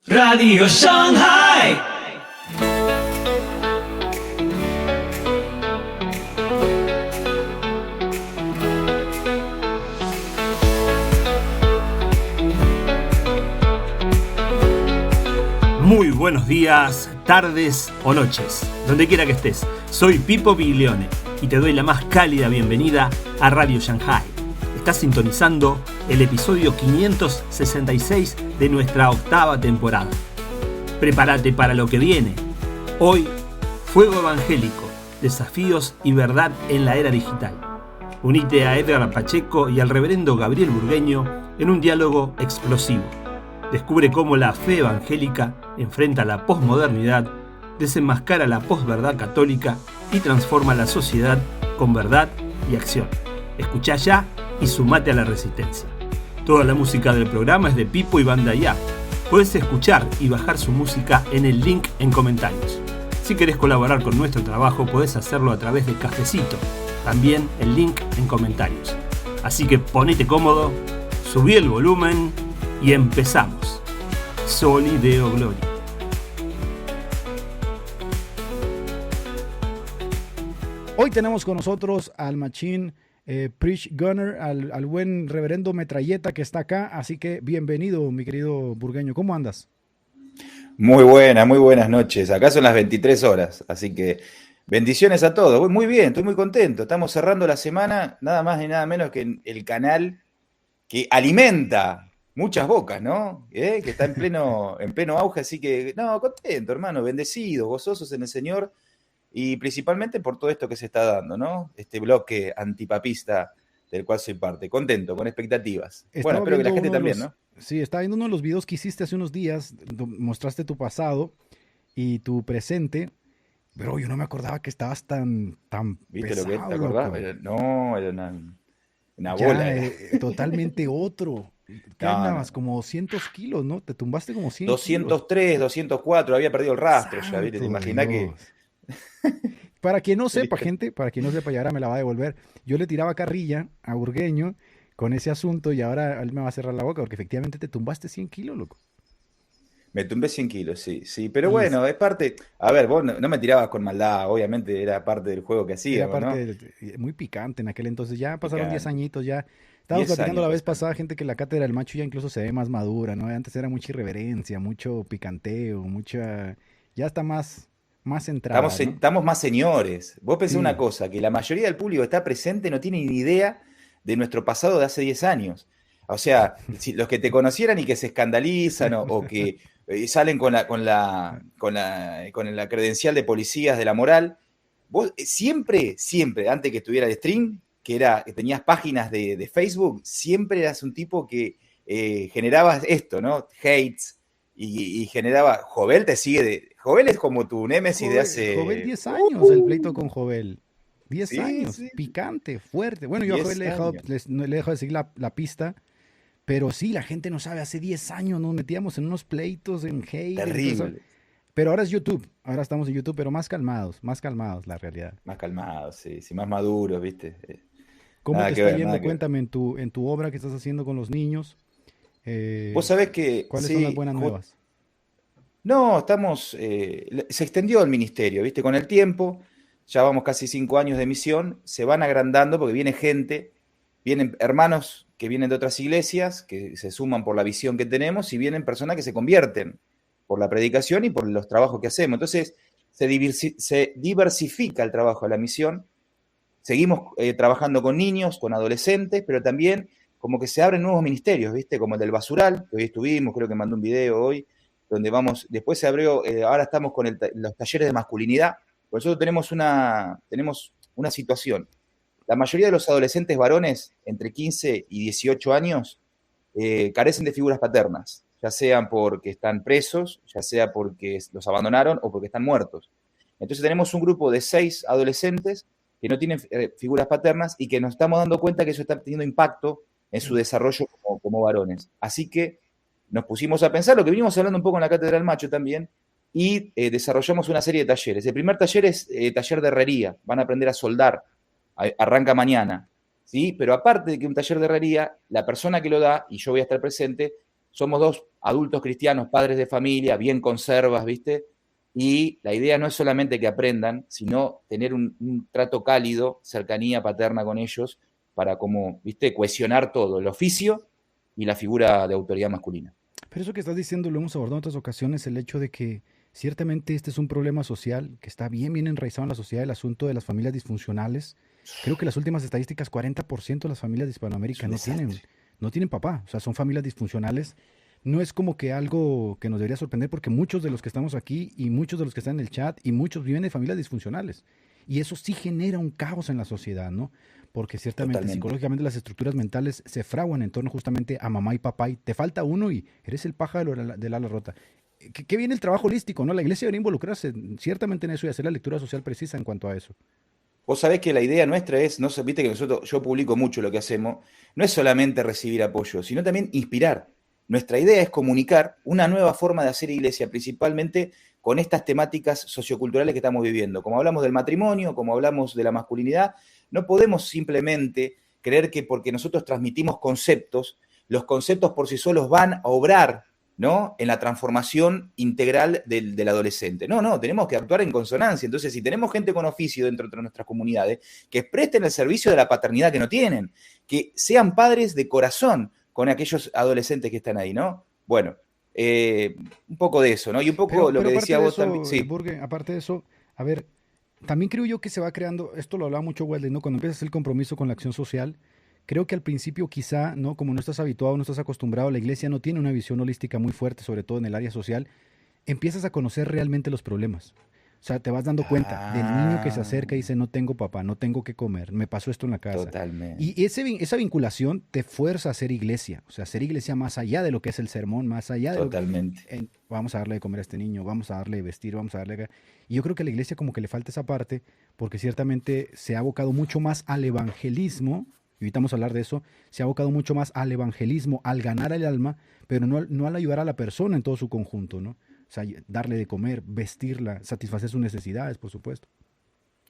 Radio Shanghai. Muy buenos días, tardes o noches, donde quiera que estés. Soy Pipo Biglione y te doy la más cálida bienvenida a Radio Shanghai. Estás sintonizando el episodio 566 de nuestra octava temporada. Prepárate para lo que viene. Hoy, Fuego Evangélico, desafíos y verdad en la era digital. Unite a Edgar Pacheco y al reverendo Gabriel Burgueño en un diálogo explosivo. Descubre cómo la fe evangélica enfrenta la posmodernidad, desenmascara la posverdad católica y transforma la sociedad con verdad y acción. Escuchá ya y sumate a la resistencia. Toda la música del programa es de Pipo y Banda Ya. Puedes escuchar y bajar su música en el link en comentarios. Si querés colaborar con nuestro trabajo, podés hacerlo a través de Cafecito. También el link en comentarios. Así que ponete cómodo, subí el volumen y empezamos. Soli Deo Gloria. Hoy tenemos con nosotros al machín Preach Gunner, al buen reverendo Metralleta que está acá, así que bienvenido, mi querido Burgueño. ¿Cómo andas? Muy buenas noches. Acá son las 23 horas, así que bendiciones a todos. Voy muy bien, estoy muy contento. Estamos cerrando la semana, nada más ni nada menos que el canal que alimenta muchas bocas, ¿no? Que está en pleno auge, así que, no, contento, hermano, bendecidos, gozosos en el Señor. Y principalmente por todo esto que se está dando, ¿no? Este bloque antipapista del cual soy parte. Contento, con expectativas. Bueno, espero que la gente también, ¿no? Sí, estaba viendo uno de los videos que hiciste hace unos días, mostraste tu pasado y tu presente, pero yo no me acordaba que estabas tan ¿Viste pesado, lo que te acordás? Era una ya, bola. totalmente otro. ¿Qué andabas? Como 200 kilos, ¿no? Te tumbaste como 100 203, 204, había perdido el rastro ya, ¿viste? Te imaginás que... Para quien no sepa, gente, y ahora me la va a devolver, yo le tiraba carrilla a Burgueño con ese asunto y ahora él me va a cerrar la boca porque efectivamente te tumbaste 100 kilos, loco. Me tumbé 100 kilos, sí. Pero bueno, es parte... A ver, vos no me tirabas con maldad, obviamente era parte del juego que Era hacíamos, ¿no? muy picante en aquel entonces, ya pasaron 10 Picante. añitos, ya. Estábamos 10 platicando años la vez pasaron. pasada, gente, que la cátedra del macho ya incluso se ve más madura, ¿no? Antes era mucha irreverencia, mucho picanteo, mucha... Ya está más centrada, ¿no? Estamos más señores. Vos pensás una Sí. cosa, que la mayoría del público que está presente no tiene ni idea de nuestro pasado de hace 10 años. O sea, si los que te conocieran y que se escandalizan o que salen con la credencial de policías de la moral, vos siempre, antes que estuviera el stream, que tenías páginas de Facebook, siempre eras un tipo que generabas esto, ¿no? Hates y generaba... Jovel te sigue Jovel es como tu némesis de Jovel hace... 10 años, el pleito con Jovel. 10 Sí, años, sí, picante, fuerte. Bueno, yo a Jovel 10 años. no le he dejado de seguir la pista, pero sí, la gente no sabe, hace 10 años nos metíamos en unos pleitos, en hate, en todo eso. Terrible. Pero ahora es YouTube, ahora estamos en YouTube, pero más calmados, la realidad. Más calmados, sí, más maduros, ¿viste? ¿Cómo Nada te que está ver, yendo? nada que ver. Cuéntame en tu obra que estás haciendo con los niños. Vos sabés que, ¿Cuáles son las sí, buenas nuevas? no, se extendió el ministerio, ¿viste? Con el tiempo, ya vamos casi 5 años de misión, se van agrandando porque viene gente, vienen hermanos que vienen de otras iglesias, que se suman por la visión que tenemos, y vienen personas que se convierten por la predicación y por los trabajos que hacemos. Entonces, se diversifica el trabajo de la misión. Seguimos trabajando con niños, con adolescentes, pero también como que se abren nuevos ministerios, ¿viste? Como el del basural, que hoy estuvimos, creo que mandé un video hoy, donde vamos, después se abrió, ahora estamos con los talleres de masculinidad. Por nosotros tenemos una situación. La mayoría de los adolescentes varones entre 15 y 18 años carecen de figuras paternas, ya sean porque están presos, ya sea porque los abandonaron o porque están muertos. Entonces tenemos un grupo de 6 adolescentes que no tienen figuras paternas y que nos estamos dando cuenta que eso está teniendo impacto en su desarrollo como varones. Así que nos pusimos a pensar, lo que venimos hablando un poco en la Cátedra del Macho también, y desarrollamos una serie de talleres. El primer taller es taller de herrería, van a aprender a soldar, arranca mañana, ¿sí? Pero aparte de que un taller de herrería, la persona que lo da, y yo voy a estar presente, somos dos adultos cristianos, padres de familia, bien conservas, ¿viste? Y la idea no es solamente que aprendan, sino tener un trato cálido, cercanía paterna con ellos, para como, ¿viste? Cohesionar todo, el oficio y la figura de autoridad masculina. Pero eso que estás diciendo lo hemos abordado en otras ocasiones, el hecho de que ciertamente este es un problema social que está bien enraizado en la sociedad, el asunto de las familias disfuncionales. Creo que las últimas estadísticas, 40% de las familias de Es Hispanoamérica un no tienen papá, o sea, son familias disfuncionales. No es como que algo que nos debería sorprender porque muchos de los que estamos aquí y muchos de los que están en el chat y muchos viven de familias disfuncionales. Y eso sí genera un caos en la sociedad, ¿no? Porque ciertamente Totalmente. psicológicamente las estructuras mentales se fraguan en torno justamente a mamá y papá y te falta uno y eres el pájaro del ala rota. ¿Qué viene el trabajo holístico, ¿no? La iglesia debería involucrarse ciertamente en eso y hacer la lectura social precisa en cuanto a eso. Vos sabés que la idea nuestra es, no sé, viste que nosotros, yo publico mucho lo que hacemos, no es solamente recibir apoyo, sino también inspirar. Nuestra idea es comunicar una nueva forma de hacer iglesia, principalmente con estas temáticas socioculturales que estamos viviendo. Como hablamos del matrimonio, como hablamos de la masculinidad, no podemos simplemente creer que porque nosotros transmitimos conceptos, los conceptos por sí solos van a obrar, ¿no?, en la transformación integral del adolescente. No, tenemos que actuar en consonancia. Entonces, si tenemos gente con oficio dentro de nuestras comunidades, que presten el servicio de la paternidad que no tienen, que sean padres de corazón con aquellos adolescentes que están ahí, ¿no? Bueno, un poco de eso, ¿no? Y un poco lo que decía vos también. Sí. Burge, aparte de eso, a ver, también creo yo que se va creando, esto lo hablaba mucho Wesley, ¿no? Cuando empiezas el compromiso con la acción social, creo que al principio quizá, ¿no? Como no estás habituado, no estás acostumbrado, la iglesia no tiene una visión holística muy fuerte, sobre todo en el área social, empiezas a conocer realmente los problemas. O sea, te vas dando cuenta del niño que se acerca y dice, no tengo papá, no tengo que comer, me pasó esto en la casa. Totalmente. Y esa vinculación te fuerza a hacer iglesia, o sea, hacer iglesia más allá de lo que es el sermón, más allá de Totalmente. vamos a darle de comer a este niño, vamos a darle de vestir, vamos a darle... Y yo creo que a la iglesia como que le falta esa parte, porque ciertamente se ha abocado mucho más al evangelismo, y ahorita vamos a hablar de eso, se ha abocado mucho más al evangelismo, al ganar el alma, pero no al ayudar a la persona en todo su conjunto, ¿no? O sea, darle de comer, vestirla, satisfacer sus necesidades, por supuesto.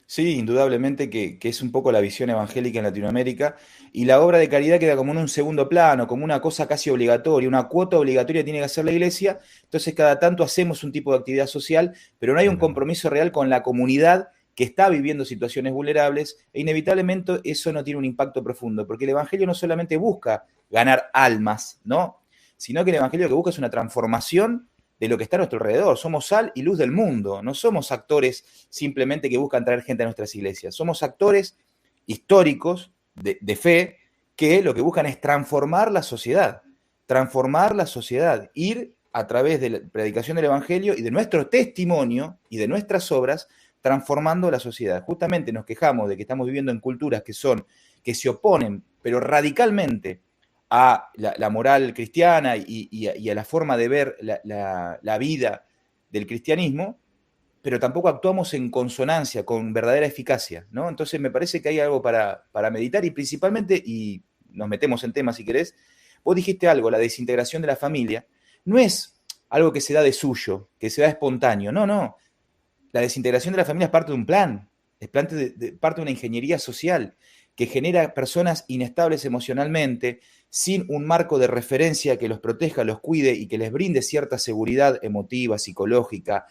Sí, indudablemente que es un poco la visión evangélica en Latinoamérica, y la obra de caridad queda como en un segundo plano, como una cosa casi obligatoria, una cuota obligatoria tiene que hacer la iglesia. Entonces cada tanto hacemos un tipo de actividad social, pero no hay un compromiso real con la comunidad que está viviendo situaciones vulnerables, e inevitablemente eso no tiene un impacto profundo, porque el evangelio no solamente busca ganar almas, ¿no?, sino que el evangelio lo que busca es una transformación de lo que está a nuestro alrededor. Somos sal y luz del mundo, no somos actores simplemente que buscan traer gente a nuestras iglesias, somos actores históricos de fe que lo que buscan es transformar la sociedad, ir a través de la predicación del evangelio y de nuestro testimonio y de nuestras obras, transformando la sociedad. Justamente nos quejamos de que estamos viviendo en culturas que se oponen, pero radicalmente, a la moral cristiana y a la forma de ver la vida del cristianismo, pero tampoco actuamos en consonancia, con verdadera eficacia, ¿no? Entonces me parece que hay algo para meditar, y principalmente, y nos metemos en temas si querés, vos dijiste algo, la desintegración de la familia, no es algo que se da de suyo, que se da espontáneo, no. La desintegración de la familia es parte de un plan, es parte de una ingeniería social que genera personas inestables emocionalmente, sin un marco de referencia que los proteja, los cuide y que les brinde cierta seguridad emotiva, psicológica,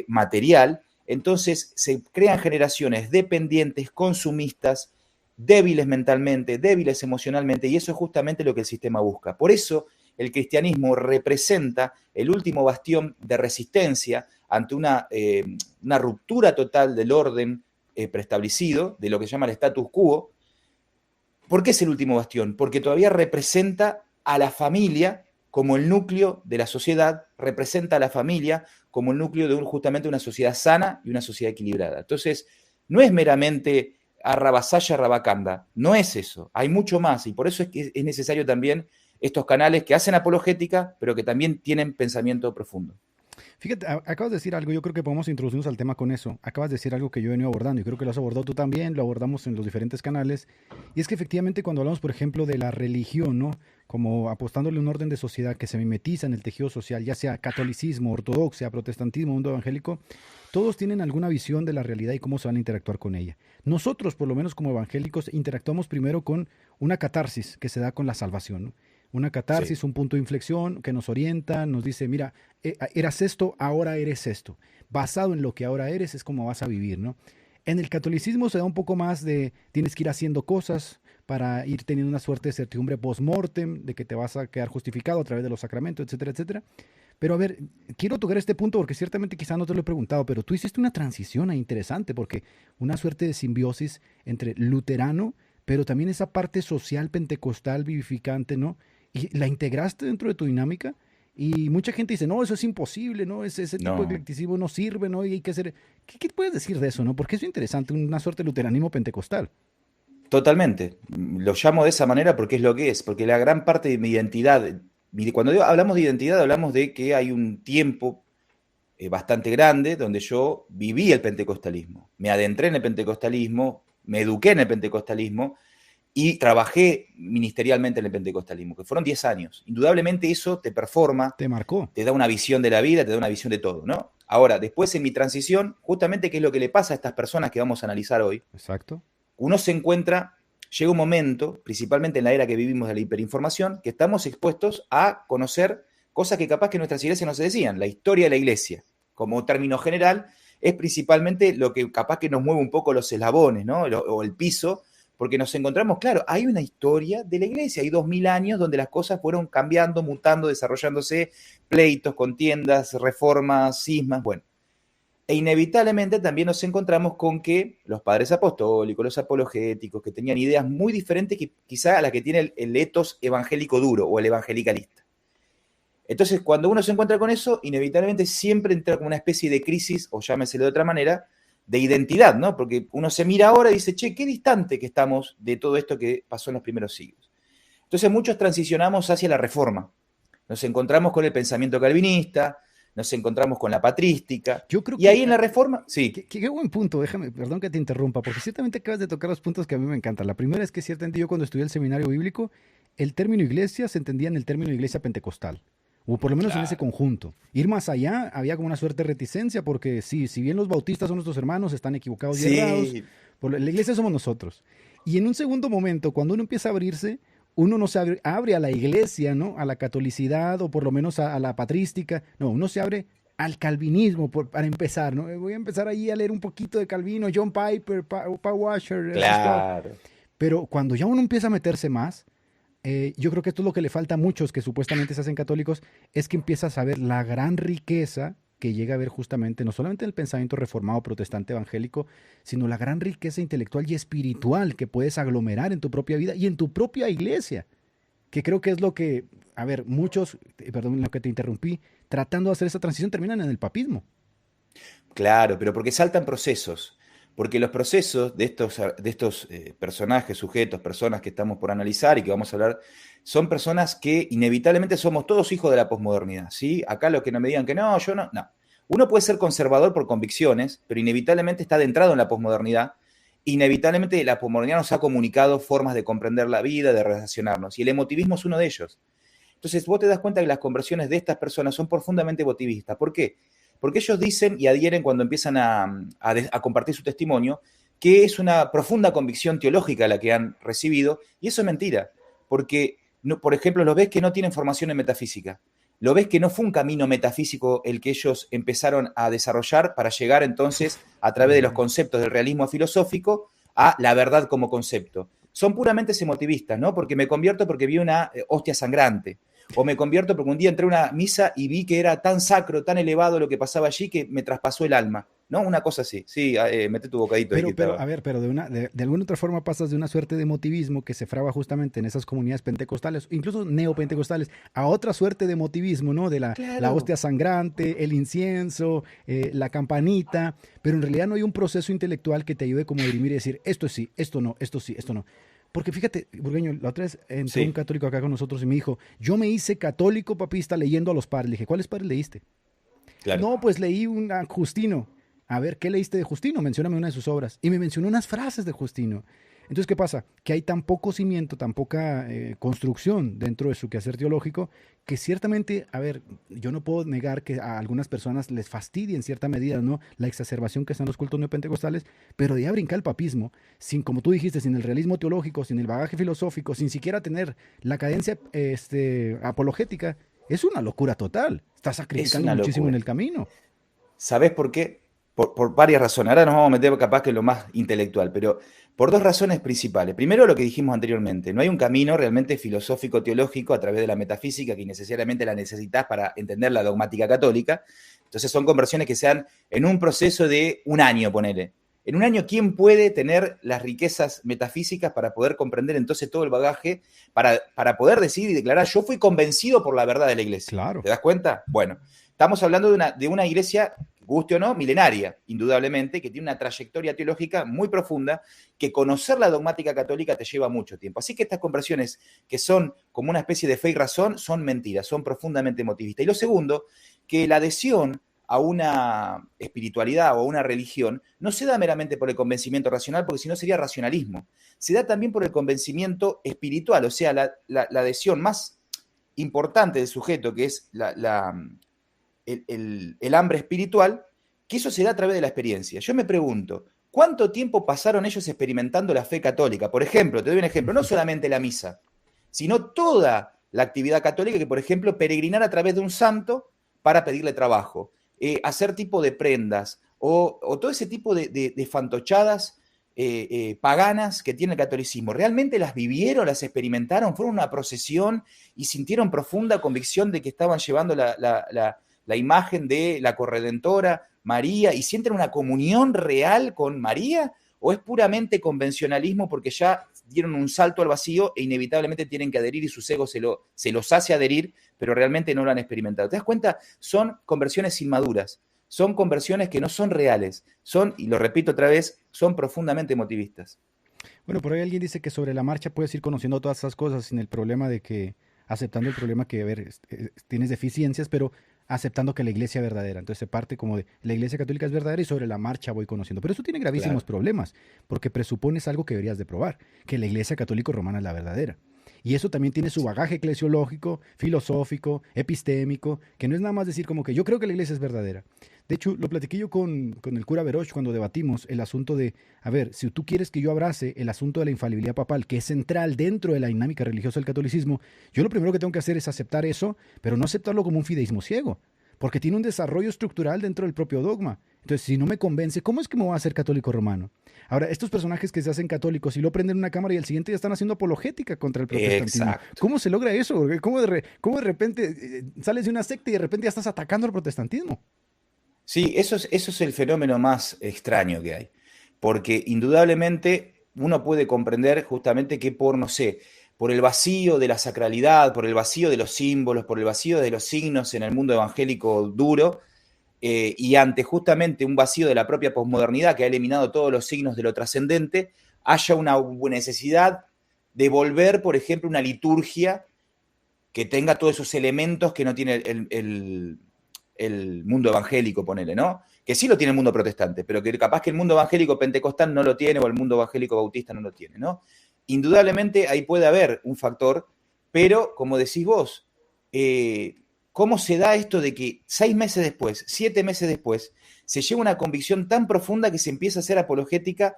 material. Entonces se crean generaciones dependientes, consumistas, débiles mentalmente, débiles emocionalmente, y eso es justamente lo que el sistema busca. Por eso el cristianismo representa el último bastión de resistencia ante una ruptura total del orden preestablecido, de lo que se llama el status quo. ¿Por qué es el último bastión? Porque todavía representa a la familia como el núcleo de la sociedad, representa a la familia como el núcleo de justamente una sociedad sana y una sociedad equilibrada. Entonces, no es meramente arrabasalla, rabacanda, no es eso, hay mucho más, y por eso es que es necesario también estos canales que hacen apologética, pero que también tienen pensamiento profundo. Fíjate, acabas de decir algo, yo creo que podemos introducirnos al tema con eso. Acabas de decir algo que yo he venido abordando y creo que lo has abordado tú también, lo abordamos en los diferentes canales. Y es que efectivamente cuando hablamos, por ejemplo, de la religión, ¿no? Como apostándole un orden de sociedad que se mimetiza en el tejido social, ya sea catolicismo, ortodoxia, protestantismo, mundo evangélico, todos tienen alguna visión de la realidad y cómo se van a interactuar con ella. Nosotros, por lo menos como evangélicos, interactuamos primero con una catarsis que se da con la salvación, ¿no? una catarsis, Sí. un punto de inflexión que nos orienta, nos dice, mira, eras esto, ahora eres esto. Basado en lo que ahora eres es como vas a vivir, ¿no? En el catolicismo se da un poco más de tienes que ir haciendo cosas para ir teniendo una suerte de certidumbre post-mortem, de que te vas a quedar justificado a través de los sacramentos, etcétera, etcétera. Pero a ver, quiero tocar este punto porque ciertamente quizá no te lo he preguntado, pero tú hiciste una transición ahí interesante porque una suerte de simbiosis entre luterano, pero también esa parte social pentecostal vivificante, ¿no? Y la integraste dentro de tu dinámica y mucha gente dice, no, eso es imposible, ¿no? Ese tipo de No, eclecticismo no sirve, ¿no? Y hay que hacer... ¿Qué puedes decir de eso, no? Porque es interesante, una suerte de luteranismo pentecostal. totalmente. Lo llamo de esa manera porque es lo que es, porque la gran parte de mi identidad, cuando hablamos de identidad, hablamos de que hay un tiempo bastante grande donde yo viví el pentecostalismo, me adentré en el pentecostalismo, me eduqué en el pentecostalismo y trabajé ministerialmente en el pentecostalismo, que fueron 10 años. Indudablemente eso te performa, Te marcó. te da una visión de la vida, te da una visión de todo, ¿no? Ahora, después en mi transición, justamente qué es lo que le pasa a estas personas que vamos a analizar hoy, Exacto. uno se encuentra, llega un momento, principalmente en la era que vivimos de la hiperinformación, que estamos expuestos a conocer cosas que capaz que nuestras iglesias no se decían. La historia de la iglesia, como término general, es principalmente lo que capaz que nos mueve un poco los eslabones, ¿no? O el piso, porque nos encontramos, claro, hay una historia de la iglesia, hay 2000 años donde las cosas fueron cambiando, mutando, desarrollándose, pleitos, contiendas, reformas, cismas, bueno. E inevitablemente también nos encontramos con que los padres apostólicos, los apologéticos, que tenían ideas muy diferentes que quizá a la que tiene el etos evangélico duro o el evangelicalista. Entonces, cuando uno se encuentra con eso, inevitablemente siempre entra como una especie de crisis, o llámeselo de otra manera, de identidad, ¿no? Porque uno se mira ahora y dice, che, qué distante que estamos de todo esto que pasó en los primeros siglos. Entonces, muchos transicionamos hacia la reforma. Nos encontramos con el pensamiento calvinista, nos encontramos con la patrística, Yo creo y ahí en la reforma, sí, qué buen punto, déjame, perdón que te interrumpa, porque ciertamente acabas de tocar los puntos que a mí me encantan. La primera es que ciertamente yo cuando estudié el seminario bíblico, el término iglesia se entendía en el término iglesia pentecostal, o por lo menos en ese claro, conjunto. Ir más allá había como una suerte de reticencia, porque sí, si bien los bautistas son nuestros hermanos, están equivocados y errados, sí, la iglesia somos nosotros. Y en un segundo momento, cuando uno empieza a abrirse, uno no se abre a la iglesia, ¿no? A la catolicidad o por lo menos a la patrística. No, uno se abre al calvinismo para empezar, ¿no? Voy a empezar ahí a leer un poquito de Calvino, John Piper, Paul Washer, Scott. claro. Pero cuando ya uno empieza a meterse más, yo creo que esto es lo que le falta a muchos que supuestamente se hacen católicos, es que empiezas a ver la gran riqueza que llega a ver justamente, no solamente en el pensamiento reformado protestante evangélico, sino la gran riqueza intelectual y espiritual que puedes aglomerar en tu propia vida y en tu propia iglesia, que creo que es lo que, a ver, muchos, perdón, lo que te interrumpí, tratando de hacer esa transición terminan en el papismo. Claro, pero porque saltan procesos. Porque los procesos de estos personajes, sujetos, personas que estamos por analizar y que vamos a hablar, son personas que inevitablemente somos todos hijos de la posmodernidad, ¿sí? Acá los que no me digan que no, yo no, no. Uno puede ser conservador por convicciones, pero inevitablemente está adentrado en la posmodernidad. Inevitablemente la posmodernidad nos ha comunicado formas de comprender la vida, de relacionarnos, y el emotivismo es uno de ellos. Entonces vos te das cuenta que las conversiones de estas personas son profundamente emotivistas. ¿Por qué? Porque ellos dicen y adhieren cuando empiezan a compartir su testimonio que es una profunda convicción teológica la que han recibido, y eso es mentira, porque, no, por ejemplo, los ves que no tienen formación en metafísica, lo ves que no fue un camino metafísico el que ellos empezaron a desarrollar para llegar entonces a través de los conceptos del realismo filosófico a la verdad como concepto. Son puramente emotivistas, ¿no? Porque me convierto porque vi una hostia sangrante. O me convierto porque un día entré a una misa y vi que era tan sacro, tan elevado lo que pasaba allí que me traspasó el alma, ¿no? Una cosa así. Sí, mete tu bocadito ahí que Pero, estaba. a ver, pero de alguna otra forma pasas de una suerte de emotivismo que se fraba justamente en esas comunidades pentecostales, incluso neopentecostales, a otra suerte de emotivismo, ¿no? De la Claro. hostia sangrante, el incienso, la campanita, pero en realidad no hay un proceso intelectual que te ayude como a dirimir y decir, esto sí, esto no, esto sí, esto no. Porque fíjate, Burgueño, la otra vez entró un Sí, católico acá con nosotros y me dijo, yo me hice católico papista leyendo a los padres. Le dije, ¿cuáles padres leíste? claro. No, pues leí a Justino. A ver, ¿qué leíste de Justino? Mencióname una de sus obras. Y me mencionó unas frases de Justino. Entonces, ¿qué pasa? Que hay tan poco cimiento, tan poca construcción dentro de su quehacer teológico, que ciertamente, a ver, yo no puedo negar que a algunas personas les fastidie en cierta medida, ¿no? La exacerbación que están los cultos neopentecostales, pero de ahí a brincar el papismo, sin, como tú dijiste, sin el realismo teológico, sin el bagaje filosófico, sin siquiera tener la cadencia apologética, es una locura total. Estás sacrificando muchísimo en el camino. ¿Sabés por qué? Por varias razones. Ahora nos vamos a meter capaz que en lo más intelectual, pero por dos razones principales. Primero, lo que dijimos anteriormente, no hay un camino realmente filosófico-teológico a través de la metafísica que necesariamente la necesitas para entender la dogmática católica. Entonces son conversiones que se dan en un proceso de un año, ponele. En un año, ¿quién puede tener las riquezas metafísicas para poder comprender entonces todo el bagaje, para poder decir y declarar, yo fui convencido por la verdad de la iglesia? Claro. ¿Te das cuenta? Bueno, estamos hablando de una iglesia, guste o no, milenaria, indudablemente, que tiene una trayectoria teológica muy profunda, que conocer la dogmática católica te lleva mucho tiempo. Así que estas conversiones, que son como una especie de fe y razón, son mentiras, son profundamente emotivistas. Y lo segundo, que la adhesión a una espiritualidad o a una religión no se da meramente por el convencimiento racional, porque si no sería racionalismo. Se da también por el convencimiento espiritual, o sea, la adhesión más importante del sujeto, que es el hambre espiritual, que eso se da a través de la experiencia. Yo me pregunto, ¿cuánto tiempo pasaron ellos experimentando la fe católica? Por ejemplo, te doy un ejemplo, no solamente la misa, sino toda la actividad católica, que por ejemplo, peregrinar a través de un santo para pedirle trabajo, hacer tipo de prendas, o todo ese tipo de fantochadas paganas que tiene el catolicismo. ¿Realmente las vivieron, las experimentaron? ¿Fueron una procesión y sintieron profunda convicción de que estaban llevando la imagen de la corredentora María y sienten una comunión real con María? ¿O es puramente convencionalismo porque ya dieron un salto al vacío e inevitablemente tienen que adherir y sus egos se los hace adherir, pero realmente no lo han experimentado? ¿Te das cuenta? Son conversiones inmaduras, son conversiones que no son reales, son, y lo repito otra vez, son profundamente emotivistas. Bueno, por ahí alguien dice que sobre la marcha puedes ir conociendo todas esas cosas sin el problema de que, aceptando el problema que, a ver, tienes deficiencias, pero aceptando que la iglesia es verdadera. Entonces se parte como de la iglesia católica es verdadera y sobre la marcha voy conociendo. Pero eso tiene gravísimos problemas, porque presupones algo que deberías de probar, que la iglesia católica romana es la verdadera. Y eso también tiene su bagaje eclesiológico, filosófico, epistémico, que no es nada más decir como que yo creo que la iglesia es verdadera. De hecho, lo platiqué yo con el cura Veroch cuando debatimos el asunto de, a ver, si tú quieres que yo abrace el asunto de la infalibilidad papal, que es central dentro de la dinámica religiosa del catolicismo, yo lo primero que tengo que hacer es aceptar eso, pero no aceptarlo como un fideísmo ciego, porque tiene un desarrollo estructural dentro del propio dogma. Entonces, si no me convence, ¿cómo es que me voy a hacer católico romano? Ahora, estos personajes que se hacen católicos y lo prenden en una cámara y al siguiente ya están haciendo apologética contra el protestantismo. Exacto. ¿Cómo se logra eso? ¿Cómo de repente sales de una secta y de repente ya estás atacando al protestantismo? Sí, eso es el fenómeno más extraño que hay, porque indudablemente uno puede comprender justamente que por, no sé, por el vacío de la sacralidad, por el vacío de los símbolos, por el vacío de los signos en el mundo evangélico duro, y ante justamente un vacío de la propia posmodernidad que ha eliminado todos los signos de lo trascendente, haya una necesidad de volver, por ejemplo, una liturgia que tenga todos esos elementos que no tiene el mundo evangélico, ponele, ¿no? Que sí lo tiene el mundo protestante, pero que capaz que el mundo evangélico pentecostal no lo tiene o el mundo evangélico bautista no lo tiene, ¿no? Indudablemente ahí puede haber un factor, pero como decís vos, ¿cómo se da esto de que 6 meses después, 7 meses después, se lleva una convicción tan profunda que se empieza a hacer apologética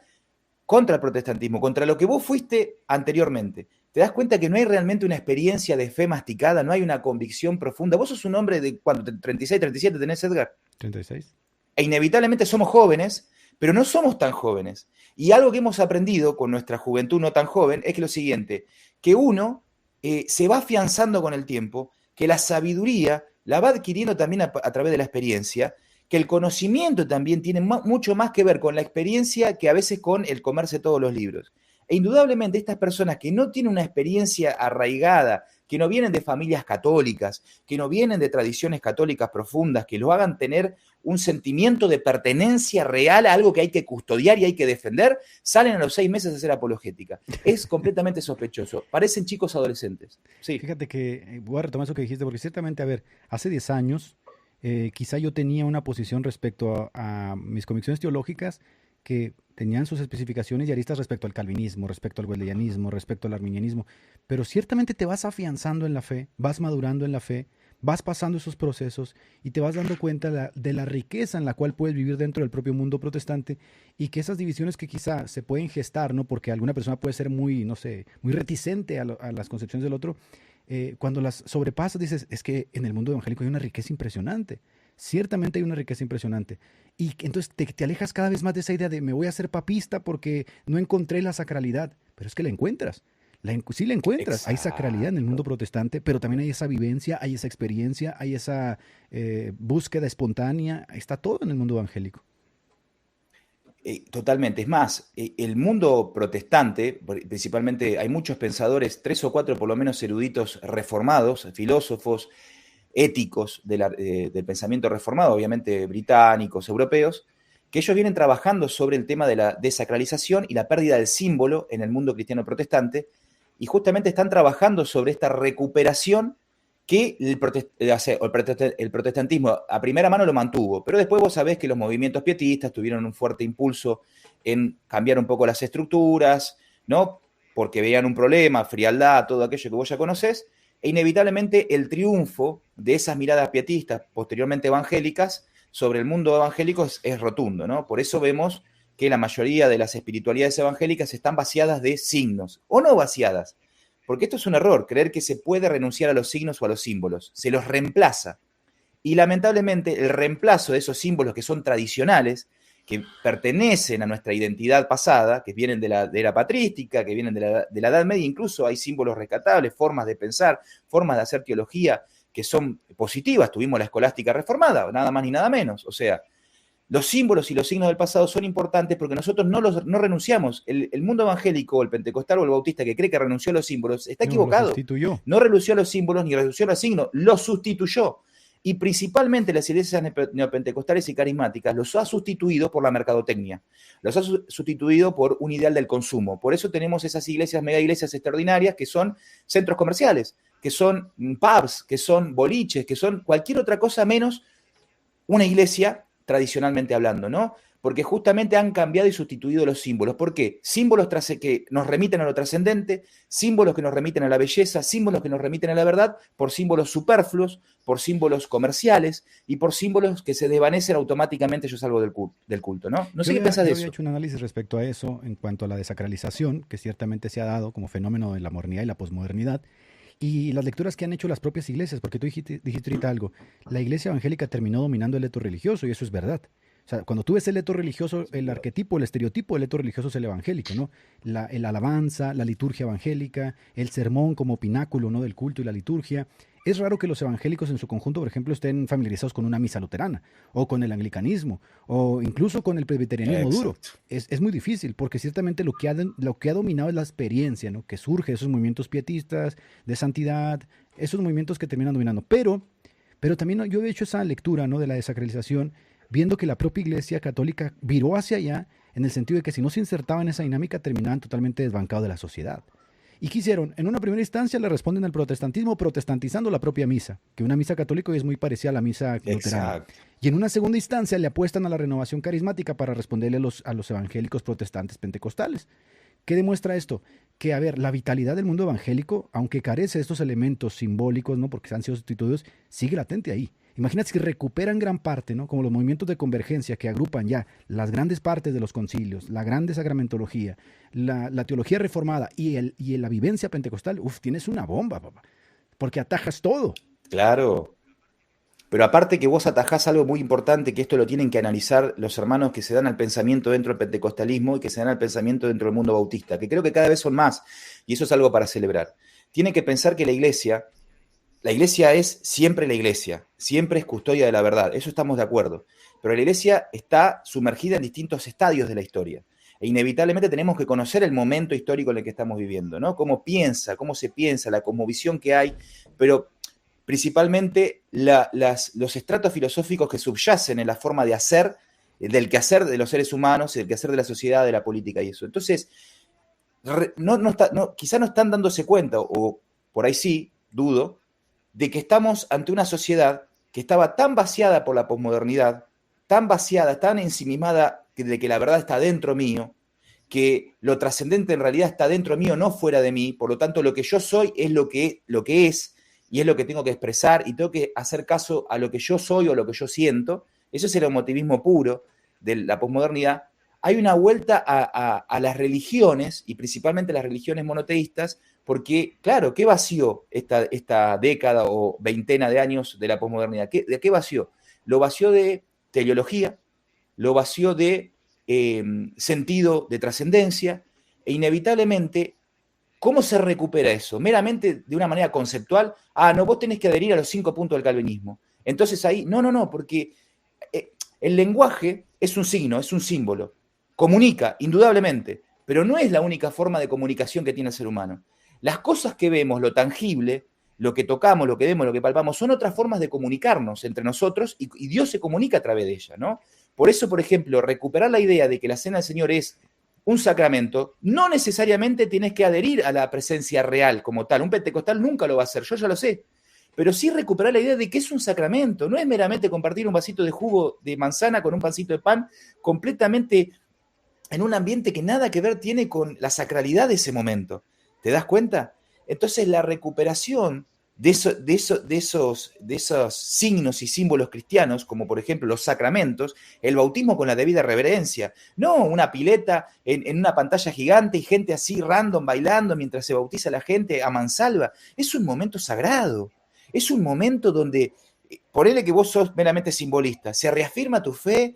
contra el protestantismo, contra lo que vos fuiste anteriormente? ¿Te das cuenta que no hay realmente una experiencia de fe masticada? No hay una convicción profunda. Vos sos un hombre de, ¿cuánto? 36, 37 tenés, Edgar. 36. E inevitablemente somos jóvenes, pero no somos tan jóvenes. Y algo que hemos aprendido con nuestra juventud no tan joven es que lo siguiente, que uno se va afianzando con el tiempo, que la sabiduría la va adquiriendo también a través de la experiencia, que el conocimiento también tiene mucho más que ver con la experiencia que a veces con el comerse todos los libros. E indudablemente estas personas que no tienen una experiencia arraigada, que no vienen de familias católicas, que no vienen de tradiciones católicas profundas, que lo hagan tener un sentimiento de pertenencia real a algo que hay que custodiar y hay que defender, salen a los 6 meses a hacer apologética. Es completamente sospechoso. Parecen chicos adolescentes. Sí. Fíjate que voy a retomar eso que dijiste, porque ciertamente, a ver, hace 10 años quizá yo tenía una posición respecto a mis convicciones teológicas que tenían sus especificaciones y aristas respecto al calvinismo, respecto al wesleyanismo, respecto al arminianismo, pero ciertamente te vas afianzando en la fe, vas madurando en la fe, vas pasando esos procesos y te vas dando cuenta de la riqueza en la cual puedes vivir dentro del propio mundo protestante y que esas divisiones que quizá se pueden gestar, ¿no? Porque alguna persona puede ser muy, no sé, muy reticente a las concepciones del otro, cuando las sobrepasas dices, es que en el mundo evangélico hay una riqueza impresionante. Ciertamente hay una riqueza impresionante. Y entonces te alejas cada vez más de esa idea de me voy a hacer papista porque no encontré la sacralidad. Pero es que la encuentras. Sí la encuentras. Hay sacralidad en el mundo Exacto. protestante, pero también hay esa vivencia, hay esa experiencia, hay esa búsqueda espontánea. Está todo en el mundo evangélico. Totalmente. Es más, el mundo protestante, principalmente hay muchos pensadores, 3 o 4 por lo menos eruditos reformados, filósofos, éticos del pensamiento reformado, obviamente británicos, europeos, que ellos vienen trabajando sobre el tema de la desacralización y la pérdida del símbolo en el mundo cristiano protestante, y justamente están trabajando sobre esta recuperación que el protestantismo a primera mano lo mantuvo, pero después vos sabés que los movimientos pietistas tuvieron un fuerte impulso en cambiar un poco las estructuras, ¿no? Porque veían un problema, frialdad, todo aquello que vos ya conocés, e inevitablemente el triunfo de esas miradas pietistas, posteriormente evangélicas, sobre el mundo evangélico es rotundo, ¿no? Por eso vemos que la mayoría de las espiritualidades evangélicas están vaciadas de signos, o no vaciadas, porque esto es un error, creer que se puede renunciar a los signos o a los símbolos, se los reemplaza. Y lamentablemente el reemplazo de esos símbolos que son tradicionales, que pertenecen a nuestra identidad pasada, que vienen de la era patrística, que vienen de la Edad Media, incluso hay símbolos rescatables, formas de pensar, formas de hacer teología que son positivas. Tuvimos la escolástica reformada, nada más ni nada menos. O sea, los símbolos y los signos del pasado son importantes porque nosotros no renunciamos. El mundo evangélico, el pentecostal o el bautista que cree que renunció a los símbolos está No, lo equivocado. sustituyó. No renunció a los símbolos ni renunció a los signos, los sustituyó. Y principalmente las iglesias neopentecostales y carismáticas los ha sustituido por la mercadotecnia, los ha sustituido por un ideal del consumo. Por eso tenemos esas iglesias, mega iglesias extraordinarias, que son centros comerciales, que son pubs, que son boliches, que son cualquier otra cosa menos una iglesia tradicionalmente hablando, ¿no? Porque justamente han cambiado y sustituido los símbolos. ¿Por qué? Símbolos que nos remiten a lo trascendente, símbolos que nos remiten a la belleza, símbolos que nos remiten a la verdad, por símbolos superfluos, por símbolos comerciales y por símbolos que se desvanecen automáticamente. Yo salgo del culto, ¿no? No sé qué pensás de Yo había eso. hecho un análisis respecto a eso en cuanto a la desacralización, que ciertamente se ha dado como fenómeno de la modernidad y la posmodernidad, y las lecturas que han hecho las propias iglesias, porque tú dijiste ahorita algo, la iglesia evangélica terminó dominando el leto religioso, y eso es verdad. O sea, cuando tú ves el leto religioso, el arquetipo, el estereotipo del leto religioso es el evangélico, ¿no? El alabanza, la liturgia evangélica, el sermón como pináculo, ¿no? Del culto y la liturgia. Es raro que los evangélicos en su conjunto, por ejemplo, estén familiarizados con una misa luterana, o con el anglicanismo, o incluso con el presbiterianismo duro. Exacto. Es muy difícil, porque ciertamente lo que ha dominado es la experiencia, ¿no? Que surge de esos movimientos pietistas, de santidad, esos movimientos que terminan dominando. Pero también, ¿no?, yo he hecho esa lectura, ¿no?, de la desacralización, viendo que la propia Iglesia Católica viró hacia allá, en el sentido de que si no se insertaba en esa dinámica, terminaban totalmente desbancados de la sociedad. ¿Y qué hicieron? En una primera instancia le responden al protestantismo protestantizando la propia misa, que una misa católica hoy es muy parecida a la misa luterana. Exacto. Y en una segunda instancia le apuestan a la renovación carismática para responderle a los evangélicos protestantes pentecostales. ¿Qué demuestra esto? Que, a ver, la vitalidad del mundo evangélico, aunque carece de estos elementos simbólicos, ¿no?, porque han sido sustituidos, sigue latente ahí. Imagínate si recuperan gran parte, ¿no?, como los movimientos de convergencia que agrupan ya las grandes partes de los concilios, la grande sacramentología, la teología reformada y la vivencia pentecostal. Tienes una bomba, papá, porque atajas todo. Claro. Pero aparte que vos atajás algo muy importante, que esto lo tienen que analizar los hermanos que se dan al pensamiento dentro del pentecostalismo y que se dan al pensamiento dentro del mundo bautista, que creo que cada vez son más, y eso es algo para celebrar. Tienen que pensar que la iglesia es siempre la iglesia, siempre es custodia de la verdad, eso estamos de acuerdo, pero la iglesia está sumergida en distintos estadios de la historia, e inevitablemente tenemos que conocer el momento histórico en el que estamos viviendo, ¿no? Cómo se piensa, la cosmovisión que hay, pero principalmente los estratos filosóficos que subyacen en la forma de hacer, del quehacer de los seres humanos, del quehacer de la sociedad, de la política y eso. Entonces, quizá no están dándose cuenta, o por ahí sí, dudo, de que estamos ante una sociedad que estaba tan vaciada por la posmodernidad, tan vaciada, tan ensimismada, de que la verdad está dentro mío, que lo trascendente en realidad está dentro mío, no fuera de mí, por lo tanto lo que yo soy es lo que es y es lo que tengo que expresar y tengo que hacer caso a lo que yo soy o lo que yo siento. Eso es el emotivismo puro de la posmodernidad. Hay una vuelta a las religiones, y principalmente las religiones monoteístas, porque, claro, ¿qué vació esta década o veintena de años de la posmodernidad? ¿De qué vació? Lo vació de teleología, lo vació de sentido de trascendencia, e inevitablemente, ¿cómo se recupera eso? Meramente de una manera conceptual. No, vos tenés que adherir a los 5 puntos del calvinismo. Entonces ahí, no, porque el lenguaje es un signo, es un símbolo. Comunica, indudablemente, pero no es la única forma de comunicación que tiene el ser humano. Las cosas que vemos, lo tangible, lo que tocamos, lo que vemos, lo que palpamos, son otras formas de comunicarnos entre nosotros y Dios se comunica a través de ella, ¿no? Por eso, por ejemplo, recuperar la idea de que la Cena del Señor es un sacramento, no necesariamente tienes que adherir a la presencia real como tal. Un pentecostal nunca lo va a hacer, yo ya lo sé. Pero sí recuperar la idea de que es un sacramento, no es meramente compartir un vasito de jugo de manzana con un pancito de pan completamente en un ambiente que nada que ver tiene con la sacralidad de ese momento. ¿Te das cuenta? Entonces la recuperación de esos signos y símbolos cristianos, como por ejemplo los sacramentos, el bautismo con la debida reverencia, no una pileta en una pantalla gigante y gente así random bailando mientras se bautiza la gente a mansalva, es un momento sagrado, es un momento donde, ponele que vos sos meramente simbolista, se reafirma tu fe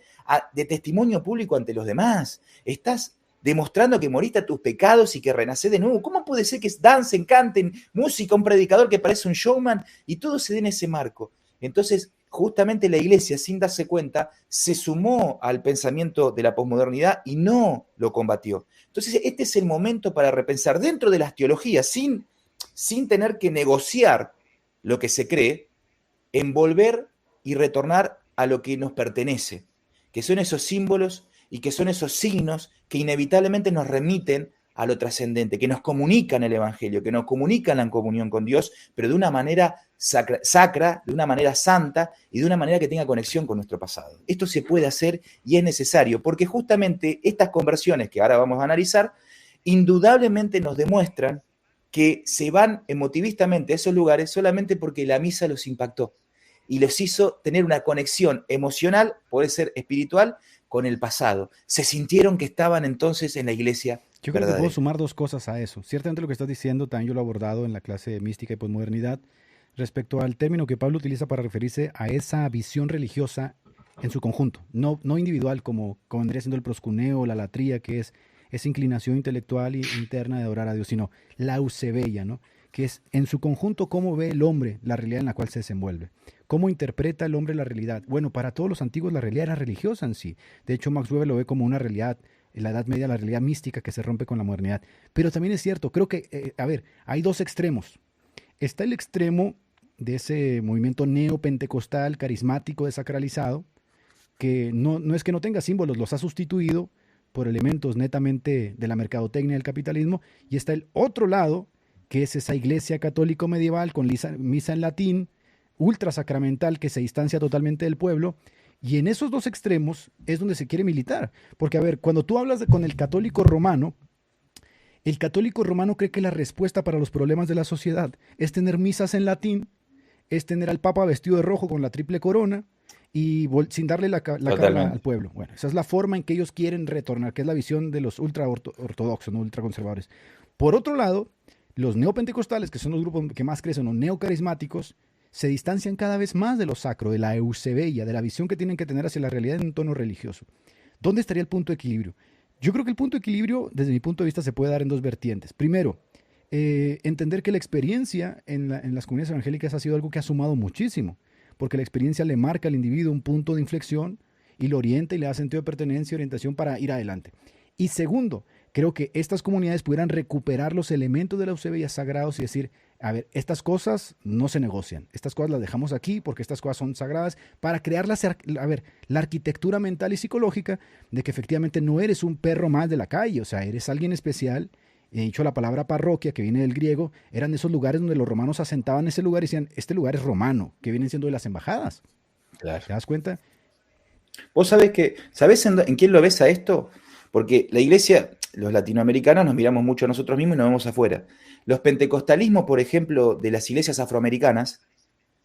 de testimonio público ante los demás, estás demostrando que moriste a tus pecados y que renacés de nuevo. ¿Cómo puede ser que dancen, canten, música, un predicador que parece un showman y todo se dé en ese marco? Entonces, justamente la iglesia, sin darse cuenta, se sumó al pensamiento de la posmodernidad y no lo combatió. Entonces, este es el momento para repensar dentro de las teologías, sin tener que negociar lo que se cree, en volver y retornar a lo que nos pertenece, que son esos símbolos y que son esos signos que inevitablemente nos remiten a lo trascendente, que nos comunican el Evangelio, que nos comunican la comunión con Dios, pero de una manera sacra, de una manera santa y de una manera que tenga conexión con nuestro pasado. Esto se puede hacer y es necesario, porque justamente estas conversiones que ahora vamos a analizar, indudablemente nos demuestran que se van emotivistamente a esos lugares solamente porque la misa los impactó y les hizo tener una conexión emocional, puede ser espiritual, con el pasado. Se sintieron que estaban entonces en la iglesia Yo creo verdadera. que puedo sumar dos cosas a eso. Ciertamente lo que estás diciendo, también yo lo he abordado en la clase de mística y posmodernidad, respecto al término que Pablo utiliza para referirse a esa visión religiosa en su conjunto, no individual como vendría siendo el proscuneo, la latría, que es esa inclinación intelectual e interna de adorar a Dios, sino la eusebia, ¿no? Que es en su conjunto cómo ve el hombre la realidad en la cual se desenvuelve. ¿Cómo interpreta el hombre la realidad? Bueno, para todos los antiguos la realidad era religiosa en sí. De hecho, Max Weber lo ve como una realidad, en la Edad Media, la realidad mística que se rompe con la modernidad. Pero también es cierto, creo que, hay dos extremos. Está el extremo de ese movimiento neopentecostal, carismático, desacralizado, que no es que no tenga símbolos, los ha sustituido por elementos netamente de la mercadotecnia del capitalismo. Y está el otro lado, que es esa iglesia católico medieval con misa en latín, ultra sacramental, que se distancia totalmente del pueblo, y en esos dos extremos es donde se quiere militar, porque a ver, cuando tú hablas con el católico romano cree que la respuesta para los problemas de la sociedad es tener misas en latín, es tener al papa vestido de rojo con la triple corona y sin darle la cara al pueblo. Bueno, esa es la forma en que ellos quieren retornar, que es la visión de los ultra ortodoxos, no ultra conservadores. Por otro lado, los neopentecostales, que son los grupos que más crecen, los neocarismáticos, se distancian cada vez más de lo sacro, de la eusebia, de la visión que tienen que tener hacia la realidad en un tono religioso. ¿Dónde estaría el punto de equilibrio? Yo creo que el punto de equilibrio, desde mi punto de vista, se puede dar en dos vertientes. Primero, entender que la experiencia en las comunidades evangélicas ha sido algo que ha sumado muchísimo, porque la experiencia le marca al individuo un punto de inflexión y lo orienta y le da sentido de pertenencia y orientación para ir adelante. Y segundo, creo que estas comunidades pudieran recuperar los elementos de la eusebia sagrados y decir, a ver, estas cosas no se negocian, estas cosas las dejamos aquí porque estas cosas son sagradas, para crear la arquitectura mental y psicológica de que efectivamente no eres un perro más de la calle, o sea, eres alguien especial. He dicho la palabra parroquia, que viene del griego, eran esos lugares donde los romanos asentaban ese lugar y decían, este lugar es romano, que vienen siendo de las embajadas. Claro. ¿Te das cuenta? Vos ¿sabés en quién lo ves a esto? Porque la iglesia, los latinoamericanos nos miramos mucho a nosotros mismos y nos vemos afuera. Los pentecostalismos, por ejemplo, de las iglesias afroamericanas,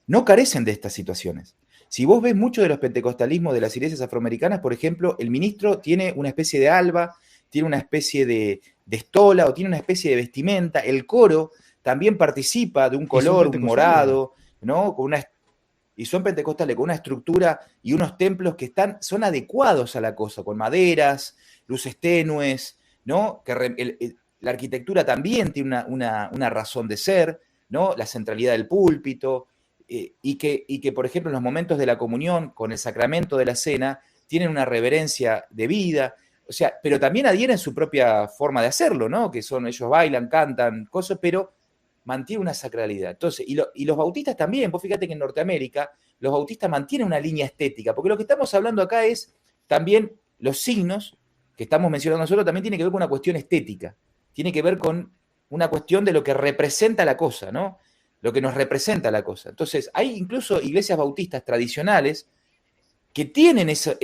no carecen de estas situaciones. Si vos ves mucho de los pentecostalismos de las iglesias afroamericanas, por ejemplo, el ministro tiene una especie de alba, tiene una especie de estola o tiene una especie de vestimenta, el coro también participa de un color, un morado, ¿no? Y son pentecostales con una estructura y unos templos que son adecuados a la cosa, con maderas, luces tenues, ¿no? La arquitectura también tiene una razón de ser, ¿no? La centralidad del púlpito, y que, por ejemplo, en los momentos de la comunión, con el sacramento de la cena, tienen una reverencia debida, o sea, pero también adhieren su propia forma de hacerlo, ¿no? Que ellos bailan, cantan, cosas, pero mantiene una sacralidad. Entonces, y los bautistas también, vos fíjate que en Norteamérica los bautistas mantienen una línea estética, porque lo que estamos hablando acá es también los signos que estamos mencionando nosotros, también tiene que ver con una cuestión estética, tiene que ver con una cuestión de lo que representa la cosa, ¿no? Lo que nos representa la cosa. Entonces, hay incluso iglesias bautistas tradicionales que tienen esa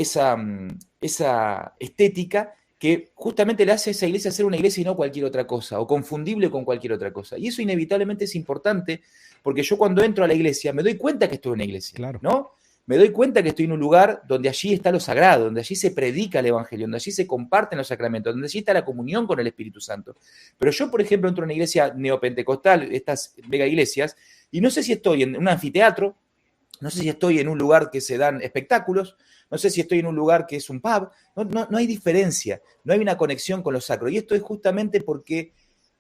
estética que justamente le hace a esa iglesia ser una iglesia y no cualquier otra cosa, o confundible con cualquier otra cosa. Y eso inevitablemente es importante, porque yo cuando entro a la iglesia me doy cuenta que estoy en una iglesia, Claro. ¿no? Me doy cuenta que estoy en un lugar donde allí está lo sagrado, donde allí se predica el evangelio, donde allí se comparten los sacramentos, donde allí está la comunión con el Espíritu Santo. Pero yo, por ejemplo, entro a una iglesia neopentecostal, estas mega iglesias, y no sé si estoy en un anfiteatro, no sé si estoy en un lugar que se dan espectáculos, no sé si estoy en un lugar que es un pub, no hay diferencia, no hay una conexión con lo sacro. Y esto es justamente porque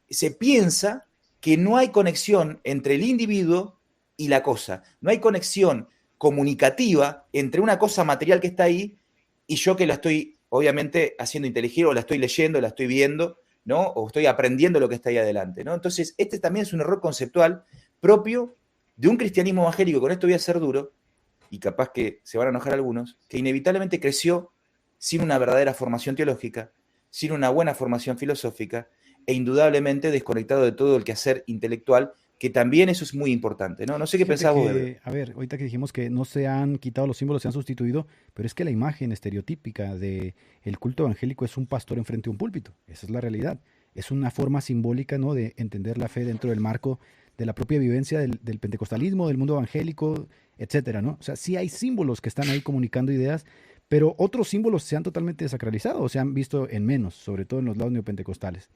se piensa que no hay conexión entre el individuo y la cosa, no hay conexión comunicativa entre una cosa material que está ahí y yo que la estoy, obviamente, haciendo inteligible, o la estoy leyendo, la estoy viendo, ¿no? O estoy aprendiendo lo que está ahí adelante, ¿no? Entonces, este también es un error conceptual propio de un cristianismo evangélico, con esto voy a ser duro, y capaz que se van a enojar algunos, que inevitablemente creció sin una verdadera formación teológica, sin una buena formación filosófica, e indudablemente desconectado de todo el quehacer intelectual, que también eso es muy importante, ¿no? No sé qué pensás vos, Bebe. A ver, ahorita que dijimos que no se han quitado los símbolos, se han sustituido, pero es que la imagen estereotípica de el culto evangélico es un pastor enfrente de un púlpito. Esa es la realidad. Es una forma simbólica, ¿no?, de entender la fe dentro del marco de la propia vivencia del pentecostalismo, del mundo evangélico, etcétera, ¿no? O sea, sí hay símbolos que están ahí comunicando ideas, pero otros símbolos se han totalmente desacralizado o se han visto en menos, sobre todo en los lados neopentecostales.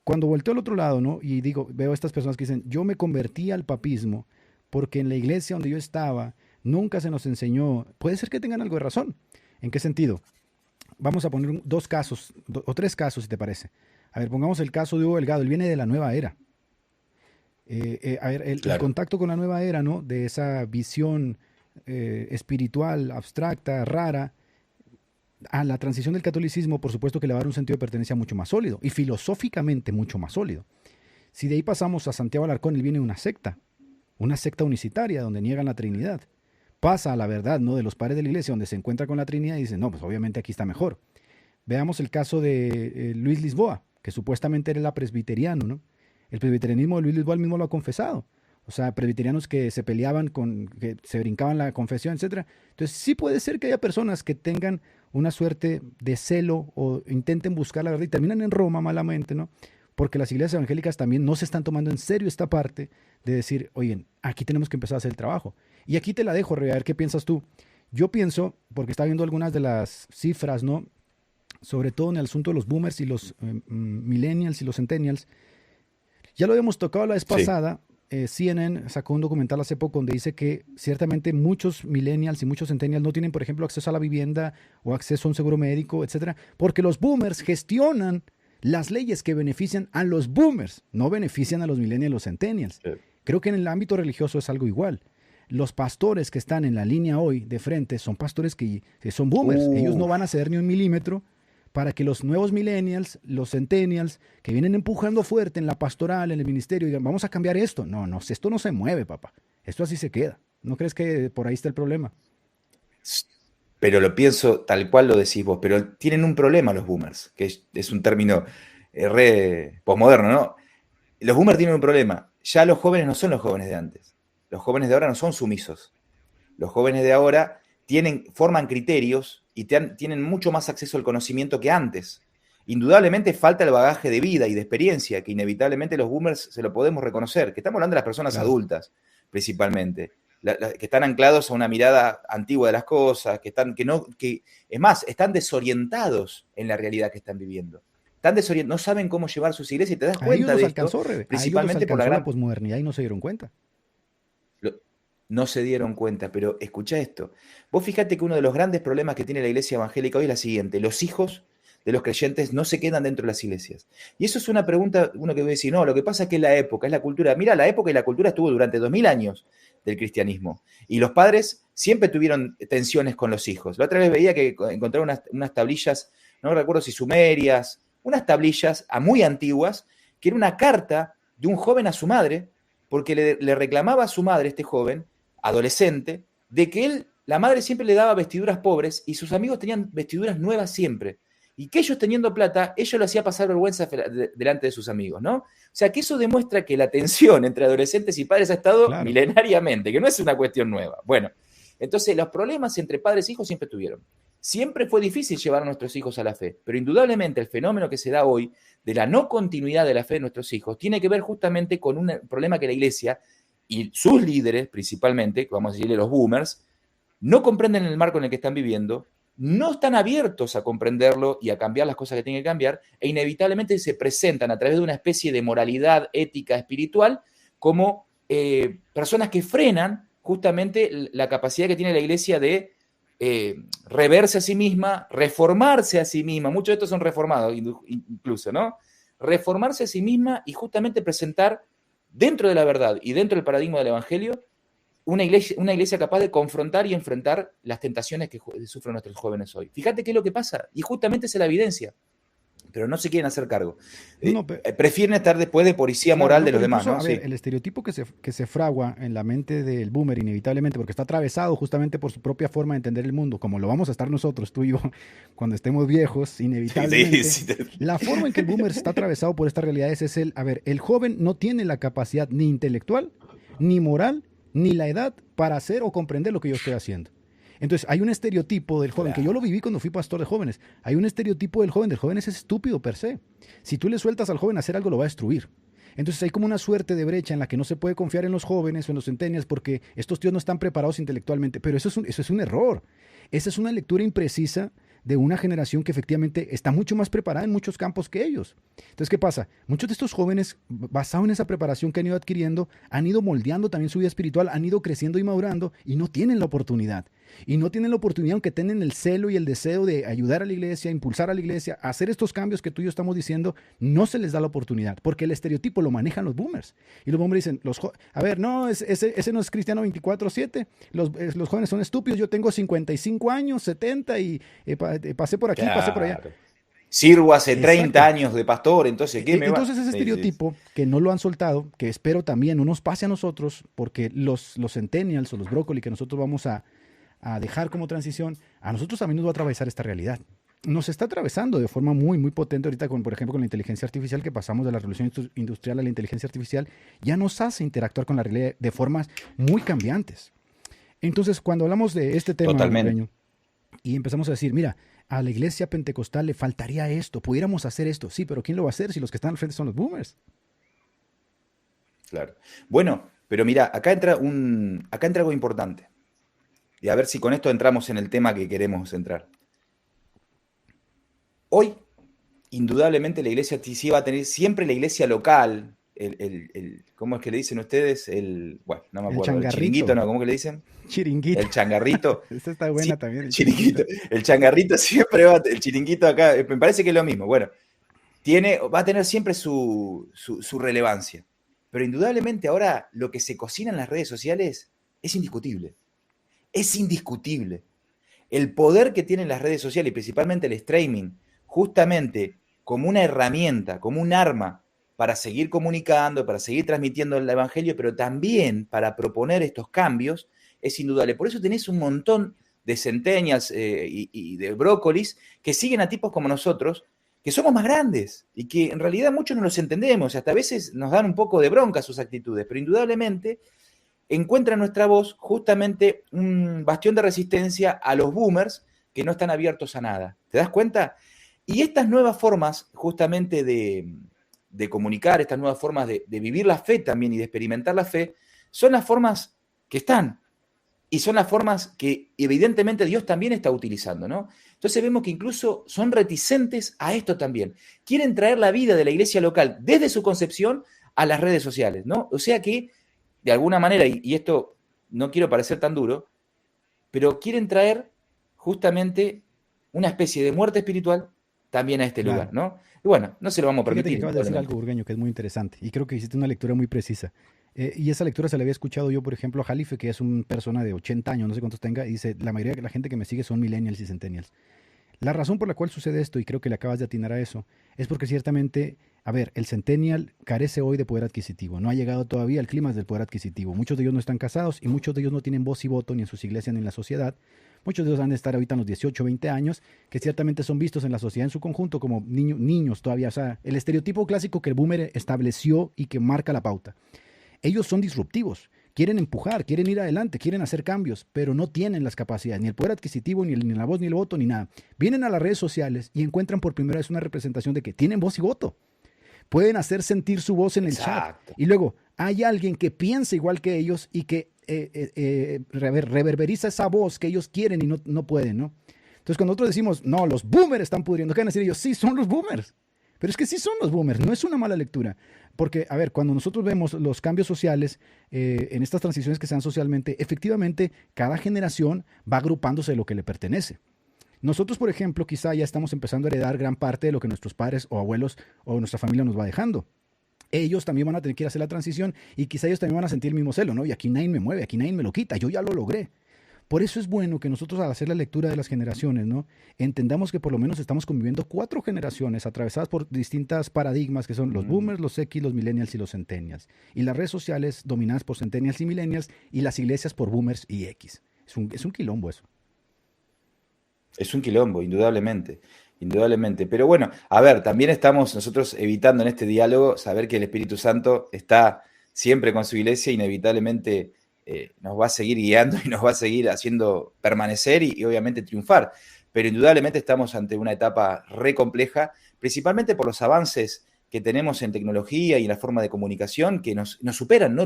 Cuando volteo al otro lado, ¿no?, y digo, veo a estas personas que dicen, yo me convertí al papismo porque en la iglesia donde yo estaba nunca se nos enseñó, puede ser que tengan algo de razón. ¿En qué sentido? Vamos a poner dos casos, o tres casos, si te parece. A ver, pongamos el caso de Hugo Delgado, él viene de la nueva era. A ver, el contacto con la nueva era, ¿no?, de esa visión espiritual, abstracta, rara, a la transición del catolicismo, por supuesto que le va a dar un sentido de pertenencia mucho más sólido y filosóficamente mucho más sólido. Si de ahí pasamos a Santiago Alarcón, él viene de una secta unicitaria donde niegan la Trinidad. Pasa a la verdad, ¿no?, de los padres de la iglesia, donde se encuentra con la Trinidad y dice, no, pues obviamente aquí está mejor. Veamos el caso de Luis Lisboa, que supuestamente era presbiteriano, ¿no? El presbiterianismo de Luis Lisboa él mismo lo ha confesado. O sea, presbiterianos que se peleaban, que se brincaban la confesión, etc. Entonces, sí puede ser que haya personas que tengan una suerte de celo o intenten buscar la verdad y terminan en Roma malamente, ¿no? Porque las iglesias evangélicas también no se están tomando en serio esta parte de decir, oye, aquí tenemos que empezar a hacer el trabajo. Y aquí te la dejo, Rey, a ver qué piensas tú. Yo pienso, porque estaba viendo algunas de las cifras, ¿no?, sobre todo en el asunto de los boomers y los millennials y los centennials. Ya lo habíamos tocado la vez pasada. CNN sacó un documental hace poco donde dice que ciertamente muchos millennials y muchos centennials no tienen, por ejemplo, acceso a la vivienda o acceso a un seguro médico, etcétera, porque los boomers gestionan las leyes que benefician a los boomers, no benefician a los millennials y los centennials. Creo que en el ámbito religioso es algo igual. Los pastores que están en la línea hoy de frente son pastores que son boomers. Ellos no van a ceder ni un milímetro para que los nuevos millennials, los centennials, que vienen empujando fuerte en la pastoral, en el ministerio, digan, vamos a cambiar esto. No, esto no se mueve, papá. Esto así se queda. ¿No crees que por ahí está el problema? Pero lo pienso tal cual lo decís vos, pero tienen un problema los boomers, que es un término re posmoderno, ¿no? Los boomers tienen un problema. Ya los jóvenes no son los jóvenes de antes. Los jóvenes de ahora no son sumisos. Los jóvenes de ahora forman criterios y tienen mucho más acceso al conocimiento que antes. Indudablemente falta el bagaje de vida y de experiencia, que inevitablemente los boomers se lo podemos reconocer, que estamos hablando de las personas adultas, principalmente, que están anclados a una mirada antigua de las cosas, es más, están desorientados en la realidad que están viviendo. No saben cómo llevar sus iglesias y te das cuenta de esto, principalmente por la gran posmodernidad y no se dieron cuenta. No se dieron cuenta, pero escucha esto. Vos fíjate que uno de los grandes problemas que tiene la iglesia evangélica hoy es la siguiente: los hijos de los creyentes no se quedan dentro de las iglesias. Y eso es una pregunta, uno que va a decir, no, lo que pasa es que es la época, es la cultura. Mira, la época y la cultura estuvo durante 2000 años del cristianismo. Y los padres siempre tuvieron tensiones con los hijos. La otra vez veía que encontraron unas tablillas, no recuerdo si sumerias, unas tablillas muy antiguas, que era una carta de un joven a su madre, porque le reclamaba a su madre, este joven, adolescente, de que la madre siempre le daba vestiduras pobres y sus amigos tenían vestiduras nuevas siempre. Y que ellos teniendo plata, ellos lo hacía pasar vergüenza delante de sus amigos, ¿no? O sea, que eso demuestra que la tensión entre adolescentes y padres ha estado milenariamente, que no es una cuestión nueva. Bueno, entonces los problemas entre padres e hijos siempre tuvieron. Siempre fue difícil llevar a nuestros hijos a la fe, pero indudablemente el fenómeno que se da hoy de la no continuidad de la fe de nuestros hijos tiene que ver justamente con un problema que la iglesia y sus líderes, principalmente, vamos a decirle los boomers, no comprenden el marco en el que están viviendo, no están abiertos a comprenderlo y a cambiar las cosas que tienen que cambiar, e inevitablemente se presentan a través de una especie de moralidad ética espiritual como personas que frenan justamente la capacidad que tiene la iglesia de reverse a sí misma, reformarse a sí misma. Muchos de estos son reformados incluso, ¿no? Reformarse a sí misma y justamente presentar dentro de la verdad y dentro del paradigma del evangelio una iglesia capaz de confrontar y enfrentar las tentaciones que sufren nuestros jóvenes hoy. Fíjate qué es lo que pasa, y justamente es la evidencia, pero no se quieren hacer cargo. Prefieren estar después de policía moral de los demás, ¿no? A ver, el estereotipo que se fragua en la mente del boomer inevitablemente, porque está atravesado justamente por su propia forma de entender el mundo, como lo vamos a estar nosotros, tú y yo, cuando estemos viejos, inevitablemente. La forma en que el boomer está atravesado por estas realidades es el joven no tiene la capacidad ni intelectual, ni moral, ni la edad para hacer o comprender lo que yo estoy haciendo. Entonces hay un estereotipo del joven, que yo lo viví cuando fui pastor de jóvenes. Hay un estereotipo del joven es estúpido per se. Si tú le sueltas al joven a hacer algo, lo va a destruir. Entonces hay como una suerte de brecha en la que no se puede confiar en los jóvenes o en los centennials porque estos tíos no están preparados intelectualmente. Pero eso es un error. Esa es una lectura imprecisa de una generación que efectivamente está mucho más preparada en muchos campos que ellos. Entonces, ¿qué pasa? Muchos de estos jóvenes, basados en esa preparación que han ido adquiriendo, han ido moldeando también su vida espiritual, han ido creciendo y madurando y no tienen la oportunidad. Y no tienen la oportunidad, aunque tienen el celo y el deseo de ayudar a la iglesia, impulsar a la iglesia, a hacer estos cambios que tú y yo estamos diciendo, no se les da la oportunidad, porque el estereotipo lo manejan los boomers. Y los boomers dicen, no, ese no es cristiano 24/7, los jóvenes son estúpidos, yo tengo 55 años, 70 y pasé por aquí, pasé por allá. Sirvo hace 30 años de pastor, entonces ¿qué me va? Entonces ese estereotipo que no lo han soltado, que espero también no nos pase a nosotros, porque los centennials o los brócoli que nosotros vamos a dejar como transición, a nosotros también nos va a atravesar esta realidad. Nos está atravesando de forma muy, muy potente ahorita, por ejemplo, con la inteligencia artificial, que pasamos de la revolución industrial a la inteligencia artificial, ya nos hace interactuar con la realidad de formas muy cambiantes. Entonces, cuando hablamos de este tema, Peño, y empezamos a decir, mira, a la iglesia pentecostal le faltaría esto, pudiéramos hacer esto, sí, pero ¿quién lo va a hacer si los que están al frente son los boomers? Claro. Bueno, pero mira, acá entra algo importante. Y a ver si con esto entramos en el tema que queremos entrar. Hoy, indudablemente, la iglesia sí va a tener siempre la iglesia local, ¿cómo es que le dicen ustedes? Bueno, no me acuerdo. El chiringuito, ¿no? ¿Cómo que le dicen? Chiringuito. El changarrito. Esta está buena sí, también. Chiringuito. El changarrito siempre va, el chiringuito acá, me parece que es lo mismo. Bueno, va a tener siempre su relevancia. Pero indudablemente ahora lo que se cocina en las redes sociales es indiscutible. Es indiscutible. El poder que tienen las redes sociales y principalmente el streaming, justamente como una herramienta, como un arma para seguir comunicando, para seguir transmitiendo el evangelio, pero también para proponer estos cambios, es indudable. Por eso tenés un montón de centennials y de brócolis que siguen a tipos como nosotros, que somos más grandes y que en realidad muchos no los entendemos, hasta a veces nos dan un poco de bronca sus actitudes, pero indudablemente encuentra en nuestra voz justamente un bastión de resistencia a los boomers que no están abiertos a nada. ¿Te das cuenta? Y estas nuevas formas justamente de comunicar, estas nuevas formas de vivir la fe también y de experimentar la fe, son las formas que están y son las formas que evidentemente Dios también está utilizando, ¿no? Entonces vemos que incluso son reticentes a esto también. Quieren traer la vida de la iglesia local desde su concepción a las redes sociales, ¿no? O sea que, de alguna manera, y esto no quiero parecer tan duro, pero quieren traer justamente una especie de muerte espiritual también a este lugar, ¿no? Y bueno, no se lo vamos a Fíjate permitir. que acabas de decir algo, Burgueño, que es muy interesante. Y creo que hiciste una lectura muy precisa. Y esa lectura se la había escuchado yo, por ejemplo, a Jalife, que es una persona de 80 años, no sé cuántos tenga, y dice, la mayoría de la gente que me sigue son millennials y centennials. La razón por la cual sucede esto, y creo que le acabas de atinar a eso, es porque ciertamente, a ver, el centennial carece hoy de poder adquisitivo. No ha llegado todavía al clímax del poder adquisitivo. Muchos de ellos no están casados y muchos de ellos no tienen voz y voto ni en sus iglesias ni en la sociedad. Muchos de ellos han de estar ahorita en los 18, 20 años, que ciertamente son vistos en la sociedad en su conjunto como niños todavía. O sea, el estereotipo clásico que el boomer estableció y que marca la pauta. Ellos son disruptivos, quieren empujar, quieren ir adelante, quieren hacer cambios, pero no tienen las capacidades, ni el poder adquisitivo, ni la voz, ni el voto, ni nada. Vienen a las redes sociales y encuentran por primera vez una representación de que tienen voz y voto. Pueden hacer sentir su voz en el chat. Y luego hay alguien que piensa igual que ellos y que reverberiza esa voz que ellos quieren y no pueden, ¿no? Entonces cuando nosotros decimos, no, los boomers están pudriendo, ¿qué van a decir ellos? Sí, son los boomers. Pero es que sí son los boomers, no es una mala lectura. Porque, a ver, cuando nosotros vemos los cambios sociales, en estas transiciones que se dan socialmente, efectivamente, cada generación va agrupándose de lo que le pertenece. Nosotros, por ejemplo, quizá ya estamos empezando a heredar gran parte de lo que nuestros padres o abuelos o nuestra familia nos va dejando. Ellos también van a tener que ir a hacer la transición y quizá ellos también van a sentir el mismo celo, ¿no? Y aquí nadie me mueve, aquí nadie me lo quita, yo ya lo logré. Por eso es bueno que nosotros al hacer la lectura de las generaciones, ¿no? Entendamos que por lo menos estamos conviviendo 4 generaciones atravesadas por distintas paradigmas que son los boomers, los X, los millennials y los centennials. Y las redes sociales dominadas por centennials y millennials y las iglesias por boomers y X. Es un quilombo eso. Es un quilombo, indudablemente. Indudablemente. Pero bueno, a ver, también estamos nosotros evitando en este diálogo saber que el Espíritu Santo está siempre con su iglesia, inevitablemente nos va a seguir guiando y nos va a seguir haciendo permanecer y obviamente triunfar. Pero indudablemente estamos ante una etapa re compleja, principalmente por los avances que tenemos en tecnología y en la forma de comunicación que nos superan.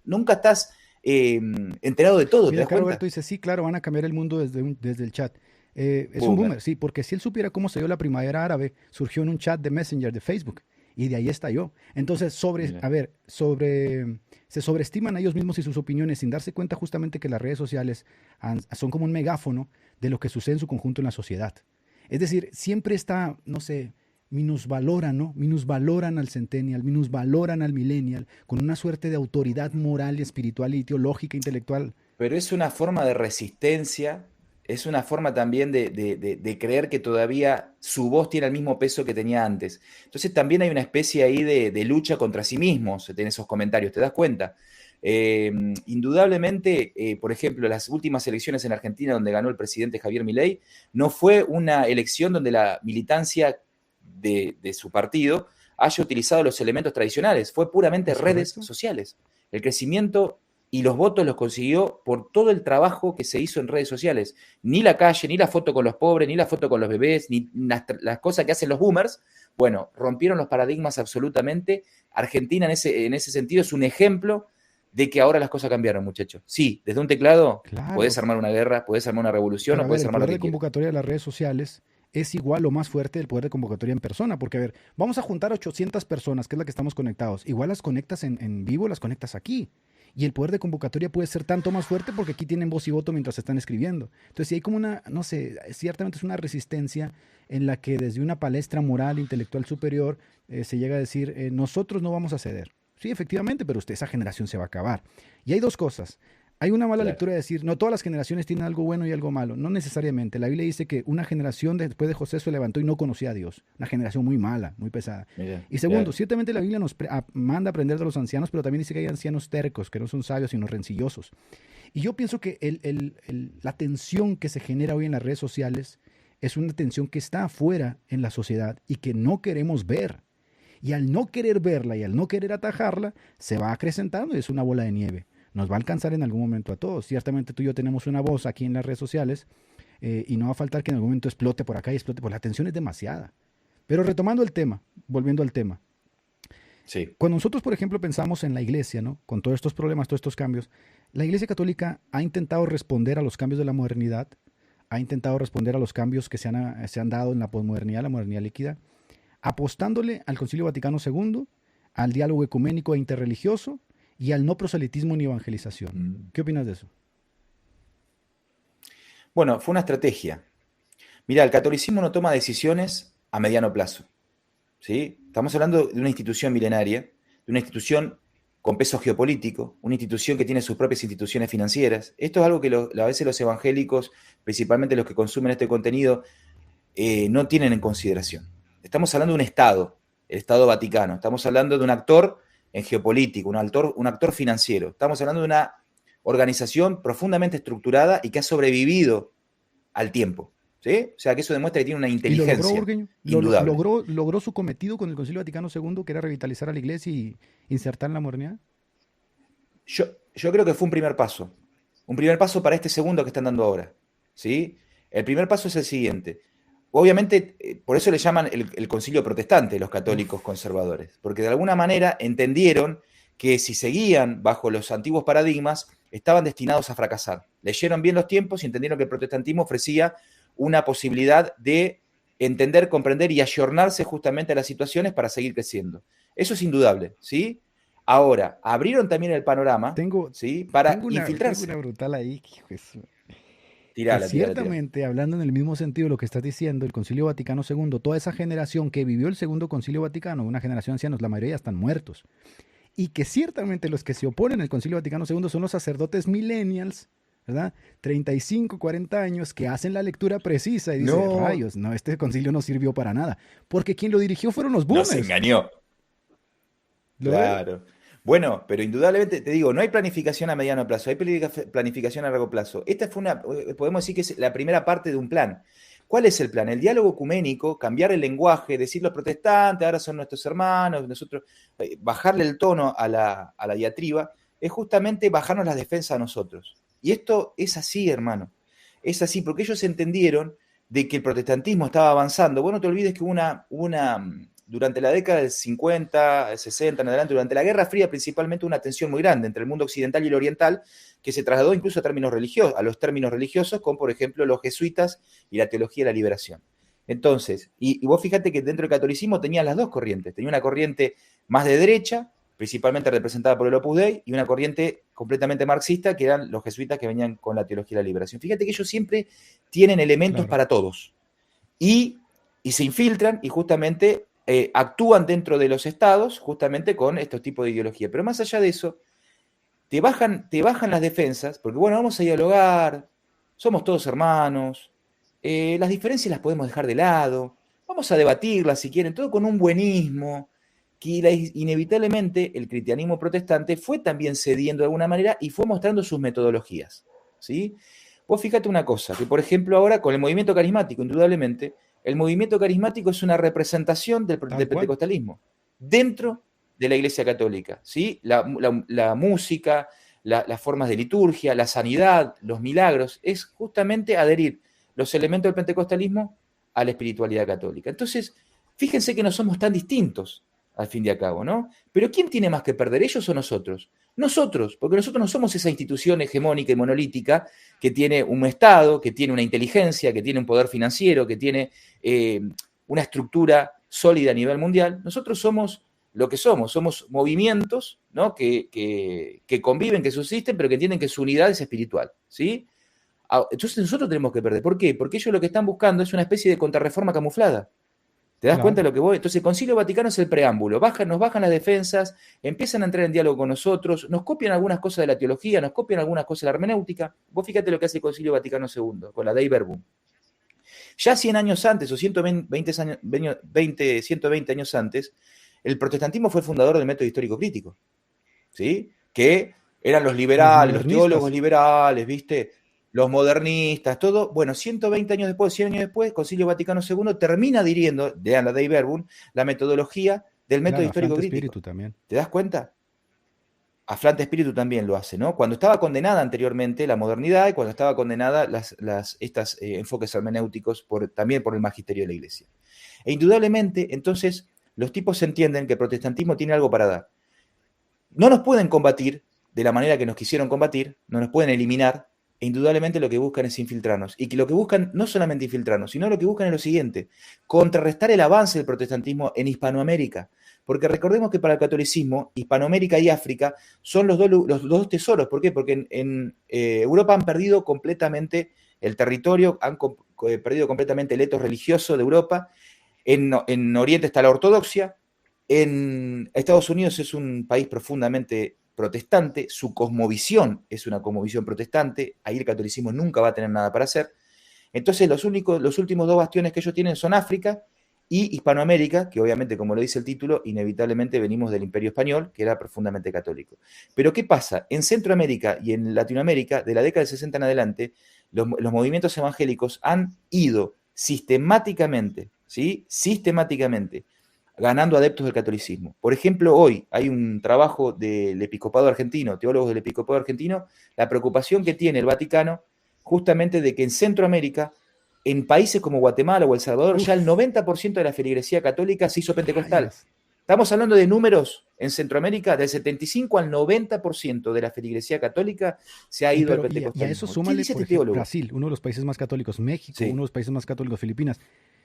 Nunca estás enterado de todo. Mira, ¿te das cuenta? Roberto dice, sí, claro, van a cambiar el mundo desde el chat. Es un boomer, sí, porque si él supiera cómo se dio la primavera árabe, surgió en un chat de Messenger de Facebook y de ahí estalló. Entonces, se sobreestiman a ellos mismos y sus opiniones sin darse cuenta justamente que las redes sociales son como un megáfono de lo que sucede en su conjunto en la sociedad. Es decir, siempre está, no sé, minusvaloran, ¿no? Minusvaloran al centennial, minusvaloran al millennial, con una suerte de autoridad moral, espiritual, ideológica, intelectual. Pero es una forma de resistencia. Es una forma también de creer que todavía su voz tiene el mismo peso que tenía antes. Entonces también hay una especie ahí de lucha contra sí mismos en esos comentarios, ¿te das cuenta? Indudablemente, por ejemplo, las últimas elecciones en Argentina donde ganó el presidente Javier Milei, no fue una elección donde la militancia de su partido haya utilizado los elementos tradicionales, fue puramente redes sociales. El crecimiento y los votos los consiguió por todo el trabajo que se hizo en redes sociales. Ni la calle, ni la foto con los pobres, ni la foto con los bebés, ni las cosas que hacen los boomers, bueno, rompieron los paradigmas absolutamente. Argentina en ese sentido es un ejemplo de que ahora las cosas cambiaron, muchachos. Sí, desde un teclado podés armar una guerra, podés armar una revolución o podés armar lo que quieras. El poder de convocatoria de las redes sociales es igual o más fuerte del poder de convocatoria en persona, porque a ver, vamos a juntar 800 personas, que es la que estamos conectados. Igual las conectas en vivo, las conectas aquí. Y el poder de convocatoria puede ser tanto más fuerte porque aquí tienen voz y voto mientras están escribiendo. Entonces, si hay como una, no sé, ciertamente es una resistencia en la que desde una palestra moral, intelectual superior, se llega a decir, nosotros no vamos a ceder. Sí, efectivamente, pero esa generación se va a acabar. Y hay 2 cosas. Hay una mala lectura de decir, no, todas las generaciones tienen algo bueno y algo malo. No necesariamente. La Biblia dice que una generación después de José se levantó y no conocía a Dios. Una generación muy mala, muy pesada. Y segundo, ciertamente la Biblia nos manda a aprender de los ancianos, pero también dice que hay ancianos tercos, que no son sabios, sino rencillosos. Y yo pienso que la tensión que se genera hoy en las redes sociales es una tensión que está afuera en la sociedad y que no queremos ver. Y al no querer verla y al no querer atajarla, se va acrecentando y es una bola de nieve. nos va a alcanzar en algún momento a todos. Ciertamente tú y yo tenemos una voz aquí en las redes sociales y no va a faltar que en algún momento explote por acá y explote, la atención es demasiada. Pero retomando el tema, volviendo al tema, Sí. cuando nosotros, por ejemplo, pensamos en la iglesia, ¿no? Con todos estos problemas, todos estos cambios, la iglesia católica ha intentado responder a los cambios de la modernidad, ha intentado responder a los cambios que se han dado en la posmodernidad, la modernidad líquida, apostándole al Concilio Vaticano II, al diálogo ecuménico e interreligioso y al no proselitismo ni evangelización. ¿Qué opinas de eso? Bueno, fue una estrategia. Mira, el catolicismo no toma decisiones a mediano plazo, ¿sí? Estamos hablando de una institución milenaria, de una institución con peso geopolítico, una institución que tiene sus propias instituciones financieras. Esto es algo que a veces los evangélicos, principalmente los que consumen este contenido, no tienen en consideración. Estamos hablando de un Estado, el Estado Vaticano. Estamos hablando de un actor en geopolítico, un actor financiero. Estamos hablando de una organización profundamente estructurada y que ha sobrevivido al tiempo. ¿Sí? O sea, que eso demuestra que tiene una inteligencia. ¿Y lo logró, Burgueño? Indudable. ¿Logró su cometido con el Concilio Vaticano II, que era revitalizar a la iglesia y insertar en la modernidad? Yo creo que fue un primer paso. Un primer paso para este segundo que están dando ahora. ¿Sí? El primer paso es el siguiente. Obviamente, por eso le llaman el concilio protestante los católicos conservadores, porque de alguna manera entendieron que si seguían bajo los antiguos paradigmas, estaban destinados a fracasar. Leyeron bien los tiempos y entendieron que el protestantismo ofrecía una posibilidad de entender, comprender y ayornarse justamente a las situaciones para seguir creciendo. Eso es indudable, ¿sí? Ahora, abrieron también el panorama, ¿sí? Para infiltrarse. Tengo una brutal ahí, hijo de su- Tirala. Ciertamente, hablando en el mismo sentido de lo que estás diciendo, el Concilio Vaticano II, toda esa generación que vivió el Segundo Concilio Vaticano, una generación de ancianos, la mayoría ya están muertos, y que ciertamente los que se oponen al Concilio Vaticano II son los sacerdotes millennials, ¿verdad? 35, 40 años que hacen la lectura precisa y dicen, No. rayos, no, este concilio no sirvió para nada, porque quien lo dirigió fueron los boomers. Nos engañó. ¿Lo ves? Claro. Bueno, pero indudablemente, te digo, no hay planificación a mediano plazo, hay planificación a largo plazo. Esta fue podemos decir que es la primera parte de un plan. ¿Cuál es el plan? El diálogo ecuménico, cambiar el lenguaje, decir los protestantes ahora son nuestros hermanos, nosotros, bajarle el tono a la diatriba, es justamente bajarnos las defensas a nosotros. Y esto es así, hermano. Es así, porque ellos entendieron de que el protestantismo estaba avanzando. Vos no te olvides que hubo durante la década del 50, 60 en adelante, durante la Guerra Fría principalmente, una tensión muy grande entre el mundo occidental y el oriental, que se trasladó incluso a los términos religiosos, con, por ejemplo, los jesuitas y la teología de la liberación. Entonces, y vos fíjate que dentro del catolicismo tenía las dos corrientes. Tenía una corriente más de derecha, principalmente representada por el Opus Dei, y una corriente completamente marxista, que eran los jesuitas que venían con la teología de la liberación. Fíjate que ellos siempre tienen elementos para todos. Y se infiltran y justamente actúan dentro de los estados justamente con estos tipos de ideología. Pero más allá de eso, te bajan las defensas, porque bueno, vamos a dialogar, somos todos hermanos, las diferencias las podemos dejar de lado, vamos a debatirlas si quieren, todo con un buenismo, que inevitablemente el cristianismo protestante fue también cediendo de alguna manera y fue mostrando sus metodologías, ¿sí? Vos fíjate una cosa, que por ejemplo ahora con el movimiento carismático, indudablemente, el movimiento carismático es una representación del pentecostalismo dentro de la Iglesia Católica, ¿sí? La música, las formas de liturgia, la sanidad, los milagros, es justamente adherir los elementos del pentecostalismo a la espiritualidad católica. Entonces, fíjense que no somos tan distintos, al fin y al cabo, ¿no? Pero ¿quién tiene más que perder, ellos o nosotros? Nosotros, porque nosotros no somos esa institución hegemónica y monolítica que tiene un Estado, que tiene una inteligencia, que tiene un poder financiero, que tiene una estructura sólida a nivel mundial. Nosotros somos lo que somos movimientos, ¿no? que conviven, que subsisten, pero que entienden que su unidad es espiritual, ¿sí? Entonces nosotros tenemos que perder. ¿Por qué? Porque ellos lo que están buscando es una especie de contrarreforma camuflada. ¿Te das cuenta de lo que voy? Entonces el Concilio Vaticano es el preámbulo. Nos bajan las defensas, empiezan a entrar en diálogo con nosotros, nos copian algunas cosas de la teología, nos copian algunas cosas de la hermenéutica. Vos fíjate lo que hace el Concilio Vaticano II con la Dei Verbum. Ya 100 años antes, o 120 años antes, el protestantismo fue el fundador del método histórico crítico, ¿sí? Que eran los liberales, los teólogos liberales, ¿viste? Los modernistas, todo. Bueno, 120 años después, 100 años después, el Concilio Vaticano II termina adhiriendo, de la Dei Verbum, la metodología del método histórico crítico. También. ¿Te das cuenta? Aflante Espíritu también lo hace, ¿no? Cuando estaba condenada anteriormente la modernidad y cuando estaba condenada estos enfoques hermenéuticos también por el magisterio de la Iglesia. E indudablemente, entonces, los tipos entienden que el protestantismo tiene algo para dar. No nos pueden combatir de la manera que nos quisieron combatir, no nos pueden eliminar, e indudablemente lo que buscan es infiltrarnos. Y que lo que buscan no solamente infiltrarnos, sino lo que buscan es lo siguiente: contrarrestar el avance del protestantismo en Hispanoamérica. Porque recordemos que para el catolicismo, Hispanoamérica y África son los dos tesoros. ¿Por qué? Porque en Europa han perdido completamente el territorio, han perdido completamente el etos religioso de Europa. En Oriente está la ortodoxia. En Estados Unidos es un país profundamente protestante, su cosmovisión es una cosmovisión protestante, ahí el catolicismo nunca va a tener nada para hacer. Entonces los últimos dos bastiones que ellos tienen son África y Hispanoamérica, que obviamente, como lo dice el título, inevitablemente venimos del Imperio Español, que era profundamente católico. Pero ¿qué pasa? En Centroamérica y en Latinoamérica, de la década del 60 en adelante, los movimientos evangélicos han ido sistemáticamente, ¿sí? Sistemáticamente, ganando adeptos del catolicismo. Por ejemplo, hoy hay un trabajo del episcopado argentino, teólogos del episcopado argentino, la preocupación que tiene el Vaticano justamente de que en Centroamérica, en países como Guatemala o El Salvador, ya el 90% de la feligresía católica se hizo pentecostal. Estamos hablando de números en Centroamérica, del 75 al 90% de la feligresía católica se ha ido al pentecostalismo. Y a eso súmale, por ejemplo, Brasil, uno de los países más católicos, México, sí, uno de los países más católicos, Filipinas.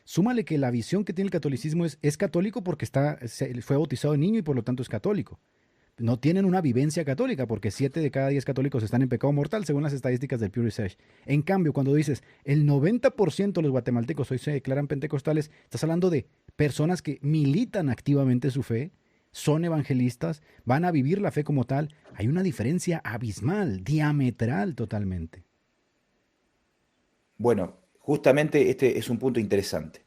Súmale que la visión que tiene el catolicismo es católico porque fue bautizado de niño y por lo tanto es católico. No tienen una vivencia católica porque 7 de cada 10 católicos están en pecado mortal según las estadísticas del Pew Research. En cambio, cuando dices el 90% de los guatemaltecos hoy se declaran pentecostales, estás hablando de personas que militan activamente su fe, son evangelistas, van a vivir la fe como tal. Hay una diferencia abismal, diametral totalmente. Bueno, justamente este es un punto interesante.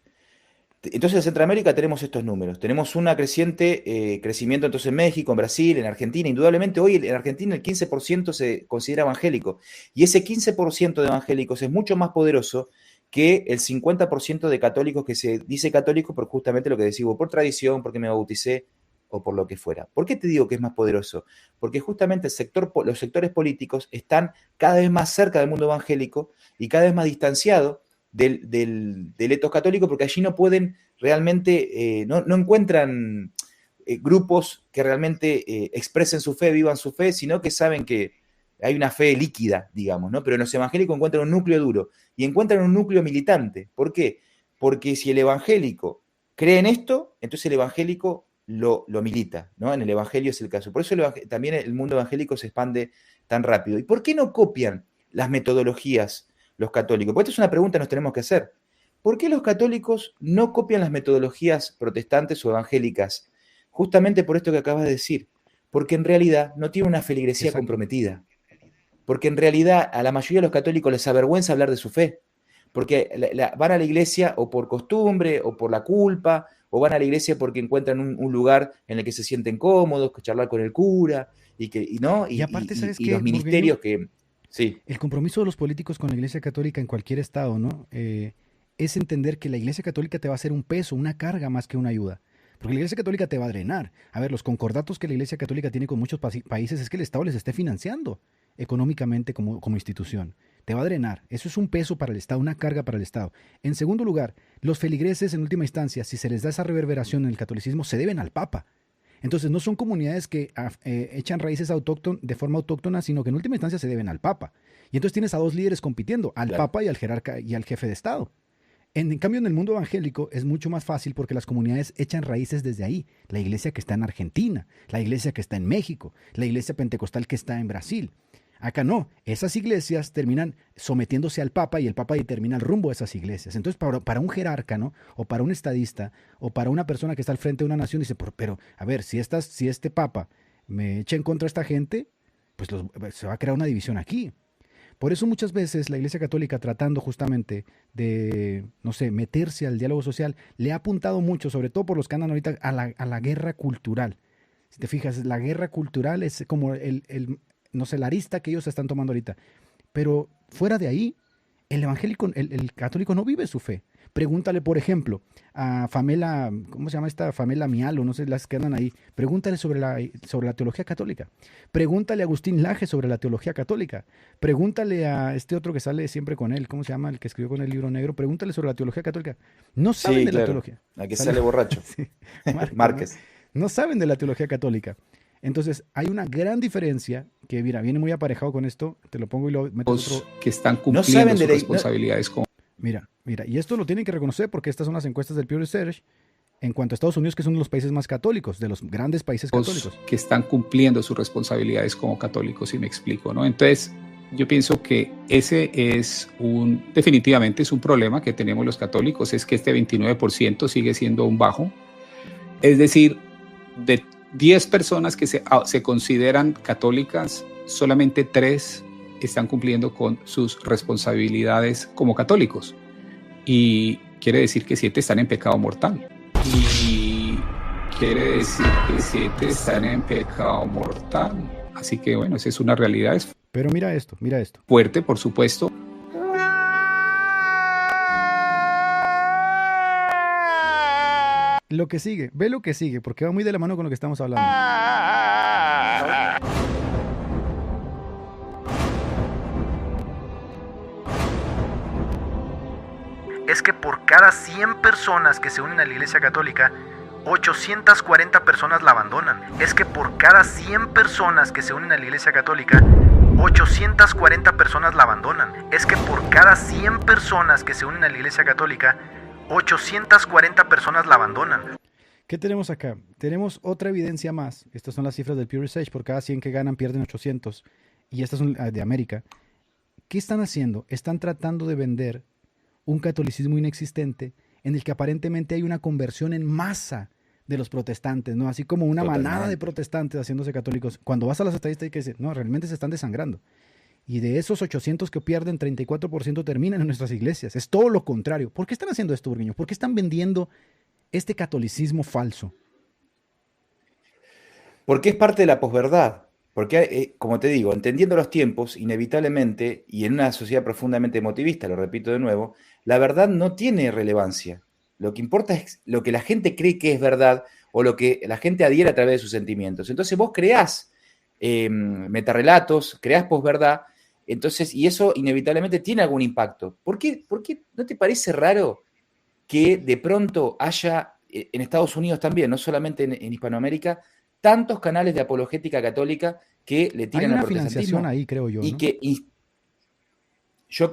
Entonces en Centroamérica tenemos estos números, tenemos un creciente crecimiento entonces en México, en Brasil, en Argentina. Indudablemente hoy en Argentina el 15% se considera evangélico y ese 15% de evangélicos es mucho más poderoso que el 50% de católicos que se dice católico por justamente lo que decimos, por tradición, porque me bauticé o por lo que fuera. ¿Por qué te digo que es más poderoso? Porque justamente los sectores políticos están cada vez más cerca del mundo evangélico y cada vez más distanciados del etos católico, porque allí no pueden realmente, no encuentran grupos que realmente expresen su fe, vivan su fe, sino que saben que hay una fe líquida, digamos, ¿no? Pero en los evangélicos encuentran un núcleo duro y encuentran un núcleo militante. ¿Por qué? Porque si el evangélico cree en esto, entonces el evangélico lo milita, ¿no? En el evangelio es el caso. Por eso también el mundo evangélico se expande tan rápido. ¿Y por qué no copian las metodologías los católicos? Porque esta es una pregunta que nos tenemos que hacer. ¿Por qué los católicos no copian las metodologías protestantes o evangélicas? Justamente por esto que acabas de decir. Porque en realidad no tienen una feligresía comprometida. Porque en realidad a la mayoría de los católicos les avergüenza hablar de su fe. Porque van a la iglesia o por costumbre o por la culpa, o van a la iglesia porque encuentran un lugar en el que se sienten cómodos, charlar con el cura, y aparte, ¿sabes qué, los ministerios que... Sí. El compromiso de los políticos con la Iglesia Católica en cualquier estado, ¿no? Es entender que la Iglesia Católica te va a hacer un peso, una carga más que una ayuda. Porque la Iglesia Católica te va a drenar. A ver, los concordatos que la Iglesia Católica tiene con muchos países es que el Estado les esté financiando económicamente como institución. Te va a drenar. Eso es un peso para el Estado, una carga para el Estado. En segundo lugar, los feligreses, en última instancia, si se les da esa reverberación en el catolicismo, se deben al Papa. Entonces no son comunidades que echan raíces de forma autóctona, sino que en última instancia se deben al Papa. Y entonces tienes a dos líderes compitiendo, al Papa y al jerarca y al jefe de Estado. En cambio, en el mundo evangélico es mucho más fácil porque las comunidades echan raíces desde ahí. La iglesia que está en Argentina, la iglesia que está en México, la iglesia pentecostal que está en Brasil. Acá no, esas iglesias terminan sometiéndose al Papa y el Papa determina el rumbo de esas iglesias. Entonces, para un jerarca, ¿no? O para un estadista, o para una persona que está al frente de una nación, dice, pero a ver, si este Papa me echa en contra a esta gente, pues se va a crear una división aquí. Por eso muchas veces la Iglesia Católica, tratando justamente de, no sé, meterse al diálogo social, le ha apuntado mucho, sobre todo por los que andan ahorita, a la guerra cultural. Si te fijas, la guerra cultural es como no sé, la arista que ellos están tomando ahorita. Pero fuera de ahí, El evangélico, el católico no vive su fe. Pregúntale, por ejemplo, a Famela, ¿cómo se llama esta? Famela Mialo, no sé, las que andan ahí. Pregúntale sobre la teología católica. Pregúntale a Agustín Laje sobre la teología católica. Pregúntale a este otro que sale siempre con él, ¿cómo se llama? El que escribió con el libro negro. Pregúntale sobre la teología católica. No saben Sí, de la claro. teología. A que sale borracho. Sí, Márquez, ¿no? Márquez. No saben de la teología católica. Entonces, hay una gran diferencia que, mira, viene muy aparejado con esto. Te lo pongo y lo metes otro. Que están No cumpliendo saben de sus la... responsabilidades como Mira, y esto lo tienen que reconocer porque estas son las encuestas del Pew Research en cuanto a Estados Unidos, que es uno de los países más católicos, de los grandes países católicos. que están cumpliendo sus responsabilidades como católicos, si me explico, ¿no? Entonces, yo pienso que ese es definitivamente es un problema que tenemos los católicos, es que este 29% sigue siendo un bajo. Es decir, de 10 personas que se consideran católicas, solamente 3 están cumpliendo con sus responsabilidades como católicos. Y quiere decir que 7 están en pecado mortal. Y quiere decir que 7 están en pecado mortal. Así que bueno, esa es una realidad. Es Pero mira esto. fuerte, por supuesto. Lo que sigue, ve lo que sigue, porque va muy de la mano con lo que estamos hablando. Es que por cada 100 personas que se unen a la Iglesia Católica, 840 personas la abandonan. Es que por cada 100 personas que se unen a la Iglesia Católica, 840 personas la abandonan. Es que por cada 100 personas que se unen a la Iglesia Católica, 840 personas la abandonan. ¿Qué tenemos acá? Tenemos otra evidencia más. Estas son las cifras del Pew Research. Por cada 100 que ganan, pierden 800. Y estas son de América. ¿Qué están haciendo? Están tratando de vender un catolicismo inexistente en el que aparentemente hay una conversión en masa de los protestantes, ¿no? Así como una manada de protestantes haciéndose católicos. Cuando vas a las estadísticas, dicen, no, realmente se están desangrando. Y de esos 800 que pierden, 34% terminan en nuestras iglesias. Es todo lo contrario. ¿Por qué están haciendo esto, Burgueño? ¿Por qué están vendiendo este catolicismo falso? Porque es parte de la posverdad. Porque, como te digo, entendiendo los tiempos, inevitablemente, y en una sociedad profundamente emotivista, lo repito de nuevo, la verdad no tiene relevancia. Lo que importa es lo que la gente cree que es verdad o lo que la gente adhiere a través de sus sentimientos. Entonces vos creás metarrelatos, creás posverdad, entonces, y eso inevitablemente tiene algún impacto. ¿Por qué no te parece raro que de pronto haya, en Estados Unidos también, no solamente en Hispanoamérica, tantos canales de apologética católica que le tiran al protestantismo? Hay una financiación ahí, creo yo, y ¿no? Yo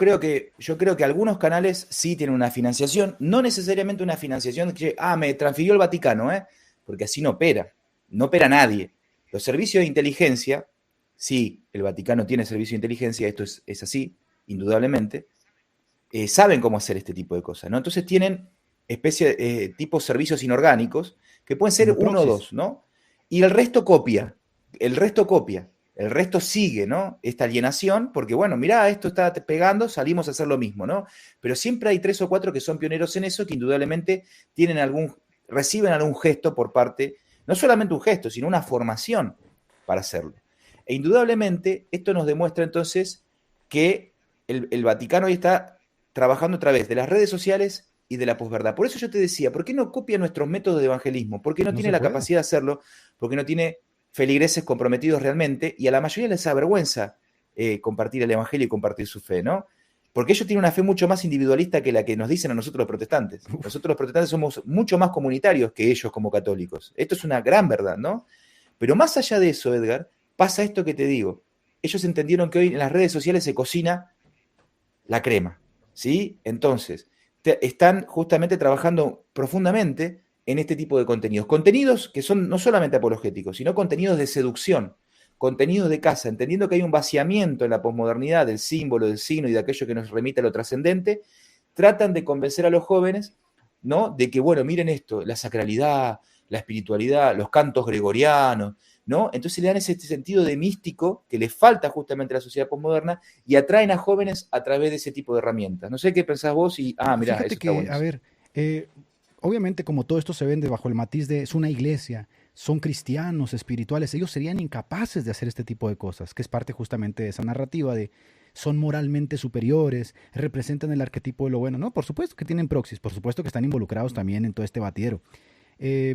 creo que algunos canales sí tienen una financiación, no necesariamente una financiación que, me transfirió el Vaticano, porque así no opera nadie. Los servicios de inteligencia, sí, el Vaticano tiene servicio de inteligencia, esto es así, indudablemente, saben cómo hacer este tipo de cosas, ¿no? Entonces tienen tipo servicios inorgánicos, que pueden ser Como uno o proxies. dos, ¿no? Y el resto copia. El resto sigue, ¿no? Esta alienación, porque bueno, mirá, esto está pegando, salimos a hacer lo mismo, ¿no? Pero siempre hay 3 o 4 que son pioneros en eso, que indudablemente reciben algún gesto por parte, no solamente un gesto, sino una formación para hacerlo. E indudablemente esto nos demuestra entonces que el Vaticano hoy está trabajando a través de las redes sociales y de la posverdad. Por eso yo te decía, ¿por qué no copia nuestros métodos de evangelismo? ¿Por qué no tiene la capacidad de hacerlo? Porque no tiene feligreses comprometidos realmente, y a la mayoría les avergüenza compartir el evangelio y compartir su fe, ¿no? Porque ellos tienen una fe mucho más individualista que la que nos dicen a nosotros los protestantes. Nosotros los protestantes somos mucho más comunitarios que ellos como católicos. Esto es una gran verdad, ¿no? Pero más allá de eso, Edgar, pasa esto que te digo. Ellos entendieron que hoy en las redes sociales se cocina la crema, ¿sí? Entonces, están justamente trabajando profundamente en este tipo de contenidos. Contenidos que son no solamente apologéticos, sino contenidos de seducción, contenidos de casa, entendiendo que hay un vaciamiento en la posmodernidad del símbolo, del signo y de aquello que nos remite a lo trascendente, tratan de convencer a los jóvenes, ¿no? De que, bueno, miren esto, la sacralidad, la espiritualidad, los cantos gregorianos, ¿no? Entonces le dan ese sentido de místico que le falta justamente a la sociedad posmoderna y atraen a jóvenes a través de ese tipo de herramientas. No sé qué pensás vos y, mirá, Fíjate eso que, está bueno. a ver, obviamente como todo esto se vende bajo el matiz de es una iglesia, son cristianos, espirituales, ellos serían incapaces de hacer este tipo de cosas, que es parte justamente de esa narrativa de son moralmente superiores, representan el arquetipo de lo bueno. No, por supuesto que tienen proxies, por supuesto que están involucrados también en todo este batidero.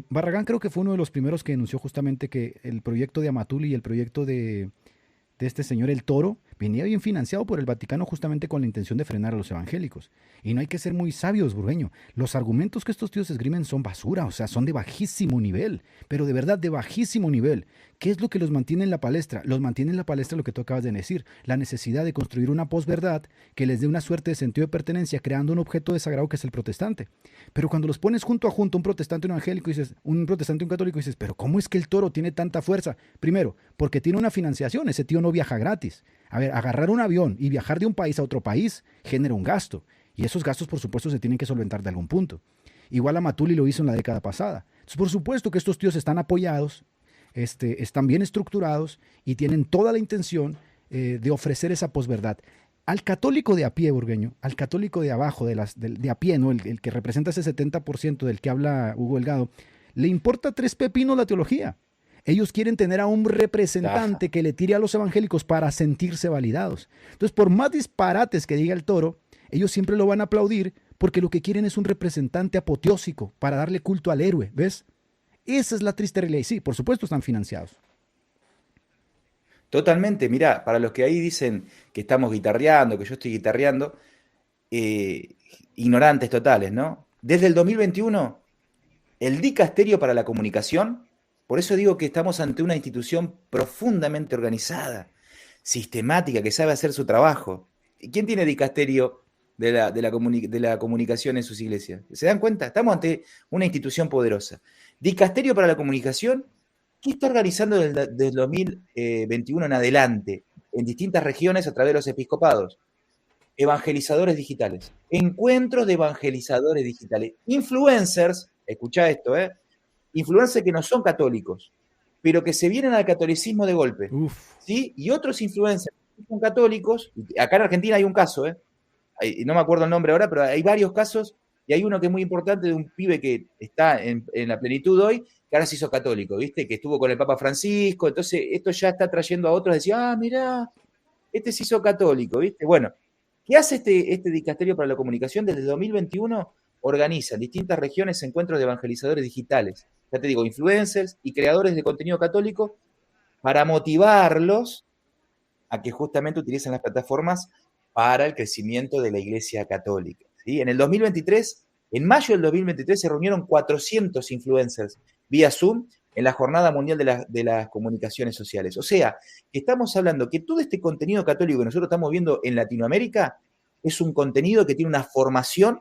Barragán creo que fue uno de los primeros que denunció justamente que el proyecto de Amatuli y el proyecto de este señor El Toro venía bien financiado por el Vaticano justamente con la intención de frenar a los evangélicos. Y no hay que ser muy sabios, Burgueño. Los argumentos que estos tíos esgrimen son basura, o sea, son de bajísimo nivel, pero de verdad de bajísimo nivel. ¿Qué es lo que los mantiene en la palestra? Los mantiene en la palestra lo que tú acabas de decir, la necesidad de construir una posverdad que les dé una suerte de sentido de pertenencia creando un objeto desagrado que es el protestante. Pero cuando los pones junto a junto, un protestante y un evangélico, dices, un protestante y un católico, dices, pero ¿cómo es que el Toro tiene tanta fuerza? Primero, porque tiene una financiación, ese tío no viaja gratis. A ver, agarrar un avión y viajar de un país a otro país genera un gasto. Y esos gastos, por supuesto, se tienen que solventar de algún punto. Igual Amatuli lo hizo en la década pasada. Entonces, por supuesto que estos tíos están apoyados, están bien estructurados y tienen toda la intención de ofrecer esa posverdad. Al católico de a pie, Burgueño, al católico de abajo, de a pie, ¿no? El que representa ese 70% del que habla Hugo Delgado, le importa tres pepinos la teología. Ellos quieren tener a un representante que le tire a los evangélicos para sentirse validados. Entonces, por más disparates que diga el Toro, ellos siempre lo van a aplaudir porque lo que quieren es un representante apoteósico para darle culto al héroe, ¿ves? Esa es la triste realidad. Y sí, por supuesto están financiados. Totalmente, mirá, para los que ahí dicen que estamos guitarreando, que yo estoy guitarreando, ignorantes totales, ¿no? Desde el 2021, el Dicasterio para la Comunicación, por eso digo que estamos ante una institución profundamente organizada, sistemática, que sabe hacer su trabajo. ¿Quién tiene dicasterio de la comunicación en sus iglesias? ¿Se dan cuenta? Estamos ante una institución poderosa. Dicasterio para la Comunicación, ¿qué está organizando desde el 2021 en adelante en distintas regiones a través de los episcopados? Evangelizadores digitales, encuentros de evangelizadores digitales, influencers, escuchá esto, influencers que no son católicos, pero que se vienen al catolicismo de golpe, ¿sí? Y otros influencers que son católicos, acá en Argentina hay un caso, no me acuerdo el nombre ahora, pero hay varios casos, y hay uno que es muy importante de un pibe que está en la plenitud hoy, que ahora se hizo católico, ¿viste? Que estuvo con el Papa Francisco, entonces esto ya está trayendo a otros a decir, mirá, este se hizo católico, ¿viste? Bueno, ¿qué hace este Dicasterio para la Comunicación? Desde el 2021 organiza en distintas regiones encuentros de evangelizadores digitales, ya te digo, influencers y creadores de contenido católico para motivarlos a que justamente utilicen las plataformas para el crecimiento de la Iglesia Católica, ¿sí? En el 2023, en mayo del 2023, se reunieron 400 influencers vía Zoom en la Jornada Mundial de las Comunicaciones Sociales. O sea, que estamos hablando que todo este contenido católico que nosotros estamos viendo en Latinoamérica es un contenido que tiene una formación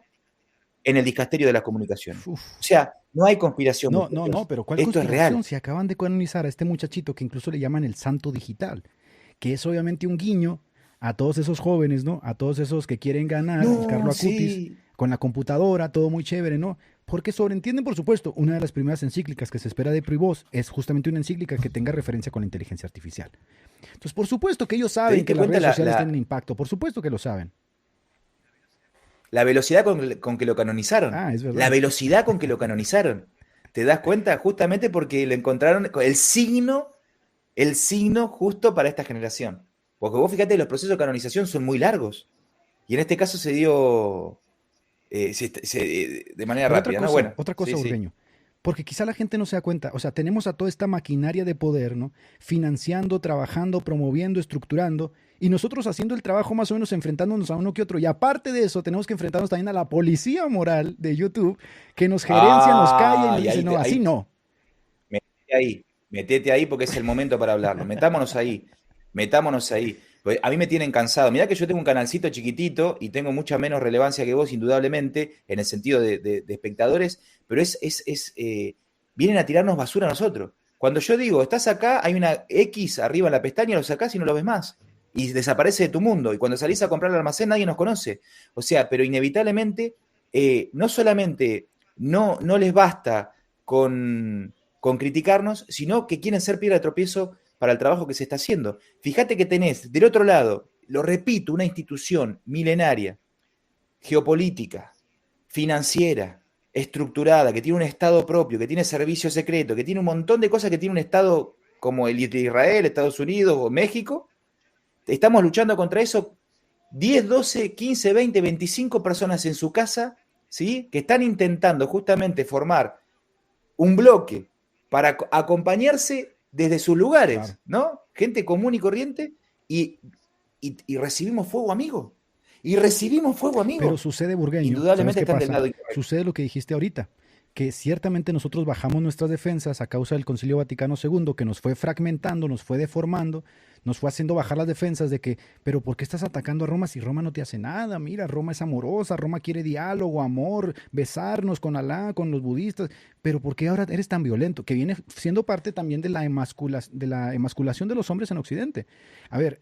en el Dicasterio de las Comunicaciones. O sea, no hay conspiración. No, pero ¿cuál esto conspiración? Es real. Si acaban de canonizar a este muchachito que incluso le llaman el Santo Digital, que es obviamente un guiño a todos esos jóvenes, ¿no? A todos esos que quieren ganar el Carlo Acutis con la computadora, todo muy chévere, ¿no? Porque sobreentienden, por supuesto, una de las primeras encíclicas que se espera de Privós es justamente una encíclica que tenga referencia con la inteligencia artificial. Entonces, por supuesto que ellos saben que las redes sociales tienen impacto, por supuesto que lo saben. La velocidad con que lo canonizaron. Es verdad. La velocidad con que lo canonizaron. ¿Te das cuenta? Justamente porque le encontraron el signo justo para esta generación. Porque vos fíjate, los procesos de canonización son muy largos. Y en este caso se dio de manera rápida, ¿no? Bueno, otra cosa, Burgueño. Porque quizá la gente no se da cuenta. O sea, tenemos a toda esta maquinaria de poder, ¿no? Financiando, trabajando, promoviendo, estructurando. Y nosotros haciendo el trabajo más o menos enfrentándonos a uno que otro. Y aparte de eso, tenemos que enfrentarnos también a la policía moral de YouTube que nos gerencia, nos calla y dice, no, así no. Metete ahí porque es el momento para hablarlo. Metámonos ahí. Pues a mí me tienen cansado. Mirá que yo tengo un canalcito chiquitito y tengo mucha menos relevancia que vos, indudablemente, en el sentido de espectadores, pero vienen a tirarnos basura a nosotros. Cuando yo digo, estás acá, hay una X arriba en la pestaña, lo sacás y no lo ves más. Y desaparece de tu mundo. Y cuando salís a comprar al almacén, nadie nos conoce. O sea, pero inevitablemente, no solamente no les basta con criticarnos, sino que quieren ser piedra de tropiezo para el trabajo que se está haciendo. Fíjate que tenés del otro lado, lo repito, una institución milenaria, geopolítica, financiera, estructurada, que tiene un Estado propio, que tiene servicio secreto, que tiene un montón de cosas que tiene un Estado como el de Israel, Estados Unidos o México. Estamos luchando contra eso 10, 12, 15, 20, 25 personas en su casa, ¿sí? Que están intentando justamente formar un bloque para acompañarse desde sus lugares, Claro. ¿no? Gente común y corriente, y recibimos fuego amigo. Y recibimos fuego amigo. Pero sucede, Burgueño, ¿sabes Indudablemente qué están del pasa? lado incorrecto. Sucede lo que dijiste ahorita, que ciertamente nosotros bajamos nuestras defensas a causa del Concilio Vaticano II, que nos fue fragmentando, nos fue deformando, nos fue haciendo bajar las defensas de que, pero ¿por qué estás atacando a Roma si Roma no te hace nada? Mira, Roma es amorosa, Roma quiere diálogo, amor, besarnos con Alá, con los budistas, pero ¿por qué ahora eres tan violento? Que viene siendo parte también de la emasculación de los hombres en Occidente. A ver,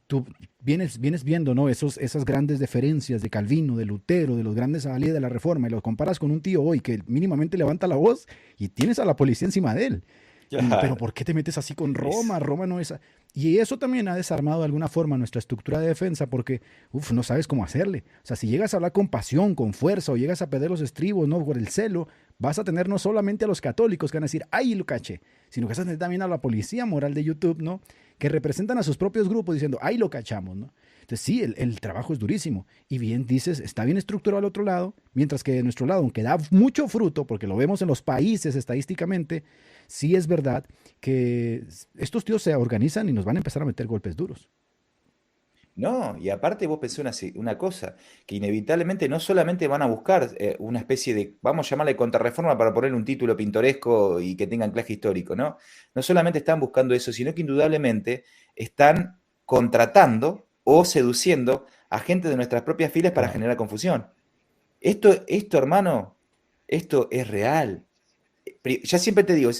tú vienes viendo, ¿no? Esas grandes deferencias de Calvino, de Lutero, de los grandes avalidas de la Reforma, y los comparas con un tío hoy que mínimamente levanta la voz y tienes a la policía encima de él. Pero ¿por qué te metes así con Roma? Roma no es... Y eso también ha desarmado de alguna forma nuestra estructura de defensa porque, no sabes cómo hacerle. O sea, si llegas a hablar con pasión, con fuerza, o llegas a perder los estribos, ¿no? Por el celo, vas a tener no solamente a los católicos que van a decir, ¡ay, lo caché! Sino que vas a tener también a la policía moral de YouTube, ¿no? Que representan a sus propios grupos diciendo, ¡ay, lo cachamos!, ¿no? Entonces sí, el trabajo es durísimo. Y bien dices, está bien estructurado al otro lado, mientras que de nuestro lado, aunque da mucho fruto, porque lo vemos en los países estadísticamente, sí es verdad que estos tíos se organizan y nos van a empezar a meter golpes duros. No, y aparte vos pensé una cosa, que inevitablemente no solamente van a buscar una especie de, vamos a llamarle contrarreforma para poner un título pintoresco y que tenga anclaje histórico, ¿no? No solamente están buscando eso, sino que indudablemente están contratando o seduciendo a gente de nuestras propias filas para Claro. generar confusión. Hermano, esto es real. Ya siempre te digo,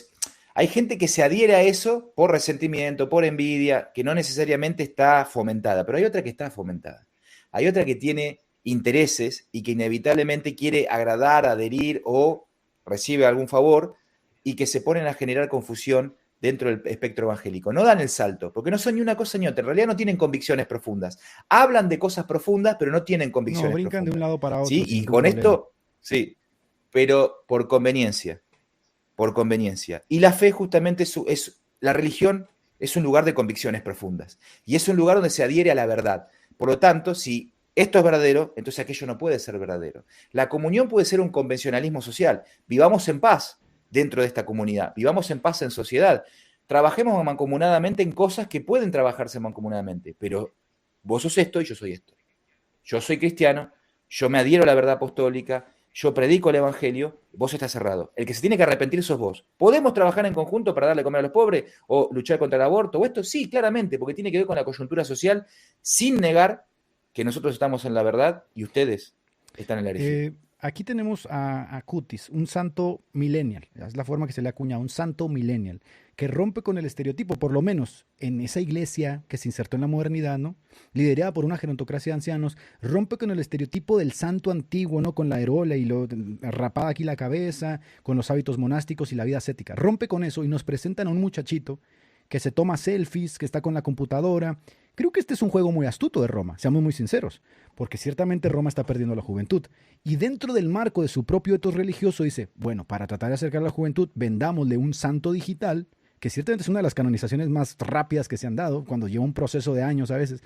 hay gente que se adhiere a eso por resentimiento, por envidia, que no necesariamente está fomentada, pero hay otra que está fomentada. Hay otra que tiene intereses y que inevitablemente quiere agradar, adherir o recibe algún favor y que se ponen a generar confusión dentro del espectro evangélico. No dan el salto, porque no son ni una cosa ni otra. En realidad no tienen convicciones profundas. Hablan de cosas profundas, pero no tienen No, convicciones brincan de un profundas. lado para otro ¿Sí? sin Y ningún con problema. esto, sí, pero por conveniencia. Por conveniencia. Y la fe justamente la religión es un lugar de convicciones profundas. Y es un lugar donde se adhiere a la verdad. Por lo tanto, si esto es verdadero, entonces aquello no puede ser verdadero. La comunión puede ser un convencionalismo social. Vivamos en paz dentro de esta comunidad. Vivamos en paz en sociedad. Trabajemos mancomunadamente en cosas que pueden trabajarse mancomunadamente. Pero vos sos esto y yo soy esto. Yo soy cristiano, yo me adhiero a la verdad apostólica, yo predico el evangelio, vos estás cerrado. El que se tiene que arrepentir sos vos. ¿Podemos trabajar en conjunto para darle comer a los pobres o luchar contra el aborto o esto? Sí, claramente, porque tiene que ver con la coyuntura social, sin negar que nosotros estamos en la verdad y ustedes están en la herejía. Aquí tenemos a Cutis, un santo millennial, es la forma que se le acuña, un santo millennial, que rompe con el estereotipo, por lo menos en esa iglesia que se insertó en la modernidad, ¿no? Liderada por una gerontocracia de ancianos, rompe con el estereotipo del santo antiguo, ¿no? Con la erola y rapada aquí la cabeza, con los hábitos monásticos y la vida ascética. Rompe con eso y nos presentan a un muchachito que se toma selfies, que está con la computadora. Creo que este es un juego muy astuto de Roma, seamos muy sinceros, porque ciertamente Roma está perdiendo la juventud. Y dentro del marco de su propio etos religioso dice, bueno, para tratar de acercar a la juventud, vendámosle un santo digital, que ciertamente es una de las canonizaciones más rápidas que se han dado, cuando lleva un proceso de años a veces.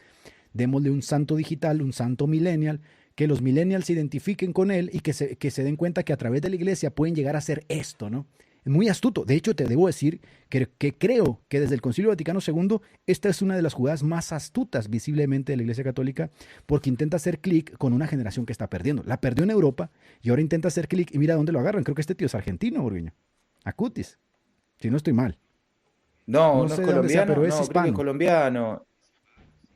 Démosle un santo digital, un santo millennial, que los millennials se identifiquen con él y que se den cuenta que a través de la iglesia pueden llegar a hacer esto, ¿no? Muy astuto. De hecho, te debo decir que creo que desde el Concilio Vaticano II esta es una de las jugadas más astutas visiblemente de la Iglesia Católica porque intenta hacer clic con una generación que está perdiendo. La perdió en Europa y ahora intenta hacer clic y mira dónde lo agarran. Creo que este tío es argentino, Borguiño. Acutis, si no estoy mal. No, No no es sé de dónde sea, colombiano, pero es no, creo que es hispano. colombiano.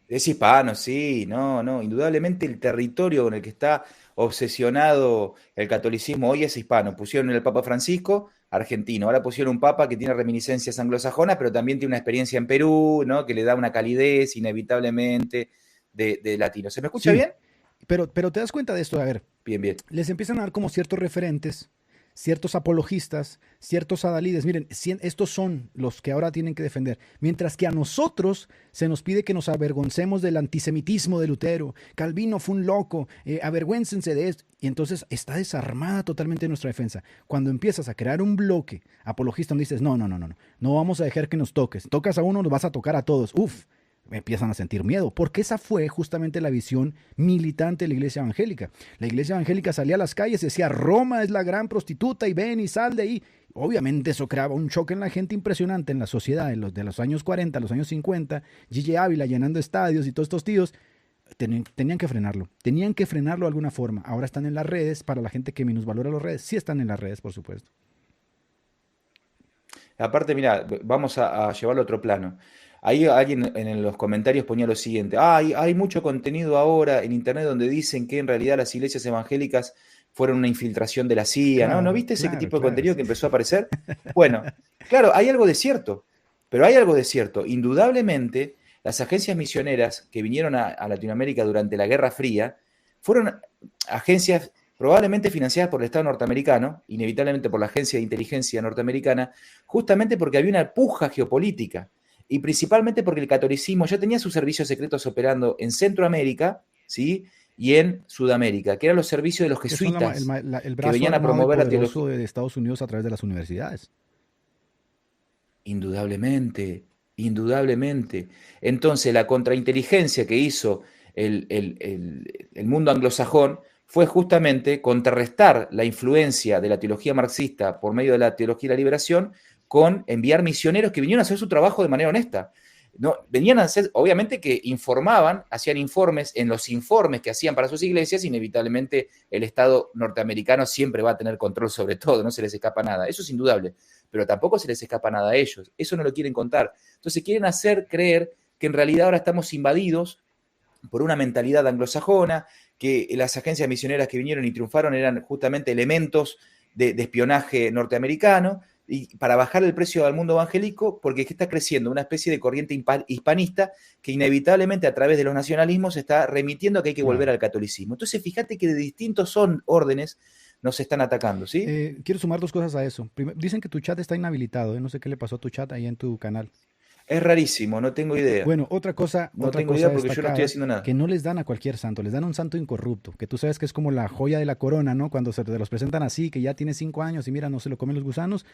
Es hispano, sí, no. Indudablemente el territorio con el que está obsesionado el catolicismo hoy es hispano. Pusieron el Papa Francisco, argentino. Ahora pusieron un Papa que tiene reminiscencias anglosajonas, pero también tiene una experiencia en Perú, ¿no? Que le da una calidez inevitablemente de latino. ¿Se me escucha Sí, bien? pero te das cuenta de esto. A ver, Bien, bien. les empiezan a dar como ciertos referentes, ciertos apologistas, ciertos adalides. Miren, estos son los que ahora tienen que defender. Mientras que a nosotros se nos pide que nos avergoncemos del antisemitismo de Lutero. Calvino fue un loco, avergüéncense de esto. Y entonces está desarmada totalmente nuestra defensa. Cuando empiezas a crear un bloque apologista donde dices, no vamos a dejar que nos toques. Tocas a uno, nos vas a tocar a todos. Uf, empiezan a sentir miedo, porque esa fue justamente la visión militante de la iglesia evangélica. La iglesia evangélica salía a las calles y decía, Roma es la gran prostituta y ven y sal de ahí. Obviamente eso creaba un choque en la gente impresionante en la sociedad de los años 40, los años 50, Gigi Ávila llenando estadios y todos estos tíos. Tenían que frenarlo de alguna forma. Ahora están en las redes, para la gente que minusvalora las redes, sí están en las redes, por supuesto. Aparte, mira, vamos a llevarlo a otro plano. Ahí alguien en los comentarios ponía lo siguiente: hay mucho contenido ahora en internet donde dicen que en realidad las iglesias evangélicas fueron una infiltración de la CIA, ¿no? ¿No viste ese tipo de contenido que empezó a aparecer? Bueno, claro, hay algo de cierto, pero hay algo de cierto. Indudablemente, las agencias misioneras que vinieron a Latinoamérica durante la Guerra Fría fueron agencias probablemente financiadas por el Estado norteamericano, inevitablemente por la Agencia de Inteligencia norteamericana, justamente porque había una puja geopolítica y principalmente porque el catolicismo ya tenía sus servicios secretos operando en Centroamérica, ¿sí?, y en Sudamérica, que eran los servicios de los jesuitas el que venían a promover la teología de Estados Unidos a través de las universidades. Indudablemente, indudablemente. Entonces, la contrainteligencia que hizo el mundo anglosajón fue justamente contrarrestar la influencia de la teología marxista por medio de la teología de la liberación con enviar misioneros que vinieron a hacer su trabajo de manera honesta. No, venían a hacer, obviamente que informaban, hacían informes, en los informes que hacían para sus iglesias, inevitablemente el Estado norteamericano siempre va a tener control sobre todo, no se les escapa nada, eso es indudable, pero tampoco se les escapa nada a ellos, eso no lo quieren contar. Entonces quieren hacer creer que en realidad ahora estamos invadidos por una mentalidad anglosajona, que las agencias misioneras que vinieron y triunfaron eran justamente elementos de espionaje norteamericano, y para bajar el precio al mundo evangélico, porque es que está creciendo una especie de corriente hispanista que inevitablemente a través de los nacionalismos está remitiendo a que hay que volver al catolicismo. Entonces, fíjate que de distintos órdenes nos están atacando, ¿sí? Quiero sumar dos cosas a eso. Primero, dicen que tu chat está inhabilitado, no sé qué le pasó a tu chat ahí en tu canal. Es rarísimo, no tengo idea. Bueno, otra cosa. No tengo idea porque yo no estoy haciendo nada. Que no les dan a cualquier santo, les dan a un santo incorrupto, que tú sabes que es como la joya de la corona, ¿no? Cuando se te los presentan así, que ya tiene 5 años y mira, no se lo comen los gusanos,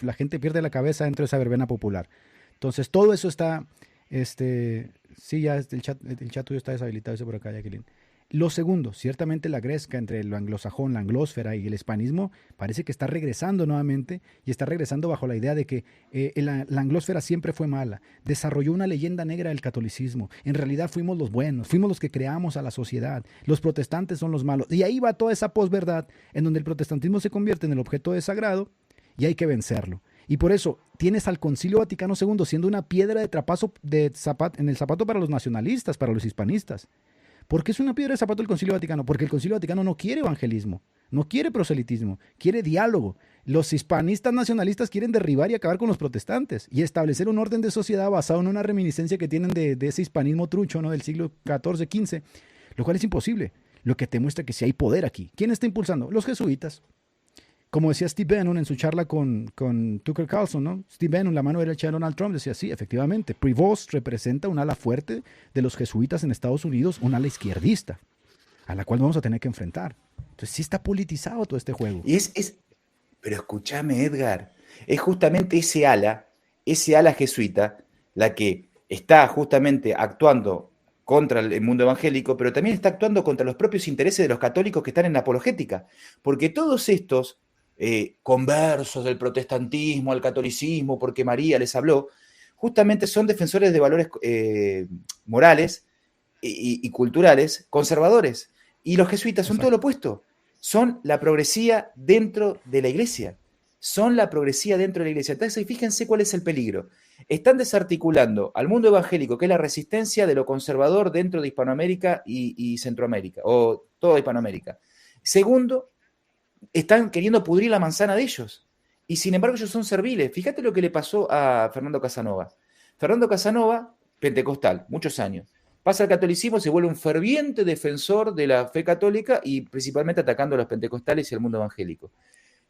la gente pierde la cabeza dentro de esa verbena popular. Entonces, todo eso está, sí, ya el chat tuyo está deshabilitado, ese por acá, Jacqueline. Lo segundo, ciertamente la gresca entre lo anglosajón, la anglósfera y el hispanismo parece que está regresando nuevamente y está regresando bajo la idea de que la anglósfera siempre fue mala, desarrolló una leyenda negra del catolicismo, en realidad fuimos los buenos, fuimos los que creamos a la sociedad, los protestantes son los malos, y ahí va toda esa posverdad en donde el protestantismo se convierte en el objeto desagrado y hay que vencerlo. Y por eso tienes al Concilio Vaticano II siendo una piedra de trapazo en el zapato para los nacionalistas, para los hispanistas. ¿Por qué es una piedra de zapato el Concilio Vaticano? Porque el Concilio Vaticano no quiere evangelismo, no quiere proselitismo, quiere diálogo. Los hispanistas nacionalistas quieren derribar y acabar con los protestantes y establecer un orden de sociedad basado en una reminiscencia que tienen de ese hispanismo trucho, ¿no?, del siglo XIV, XV, lo cual es imposible. Lo que te muestra que sí hay poder aquí. ¿Quién está impulsando? Los jesuitas. Como decía Steve Bannon en su charla con Tucker Carlson, ¿no? Steve Bannon, la mano derecha de Donald Trump, decía, sí, efectivamente, Prevost representa un ala fuerte de los jesuitas en Estados Unidos, un ala izquierdista, a la cual vamos a tener que enfrentar. Entonces sí está politizado todo este juego. Pero escúchame, Edgar, es justamente ese ala jesuita, la que está justamente actuando contra el mundo evangélico, pero también está actuando contra los propios intereses de los católicos que están en la apologética, porque todos estos conversos del protestantismo al catolicismo, porque María les habló, justamente son defensores de valores morales y culturales conservadores. Y los jesuitas son todo lo opuesto. Son la progresía dentro de la iglesia. Son la progresía dentro de la iglesia. Entonces, fíjense cuál es el peligro. Están desarticulando al mundo evangélico, que es la resistencia de lo conservador dentro de Hispanoamérica y Centroamérica, o toda Hispanoamérica. Segundo, están queriendo pudrir la manzana de ellos. Y sin embargo ellos son serviles. Fíjate lo que le pasó a Fernando Casanova. Fernando Casanova, pentecostal, muchos años. Pasa al catolicismo, se vuelve un ferviente defensor de la fe católica y principalmente atacando a los pentecostales y al mundo evangélico.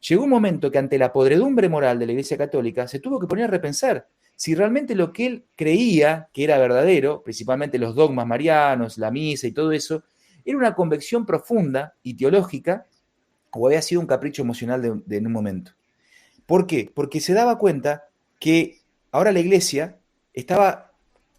Llegó un momento que ante la podredumbre moral de la Iglesia Católica se tuvo que poner a repensar si realmente lo que él creía que era verdadero, principalmente los dogmas marianos, la misa y todo eso, era una convicción profunda y teológica, o había sido un capricho emocional de un momento. ¿Por qué? Porque se daba cuenta que ahora la iglesia estaba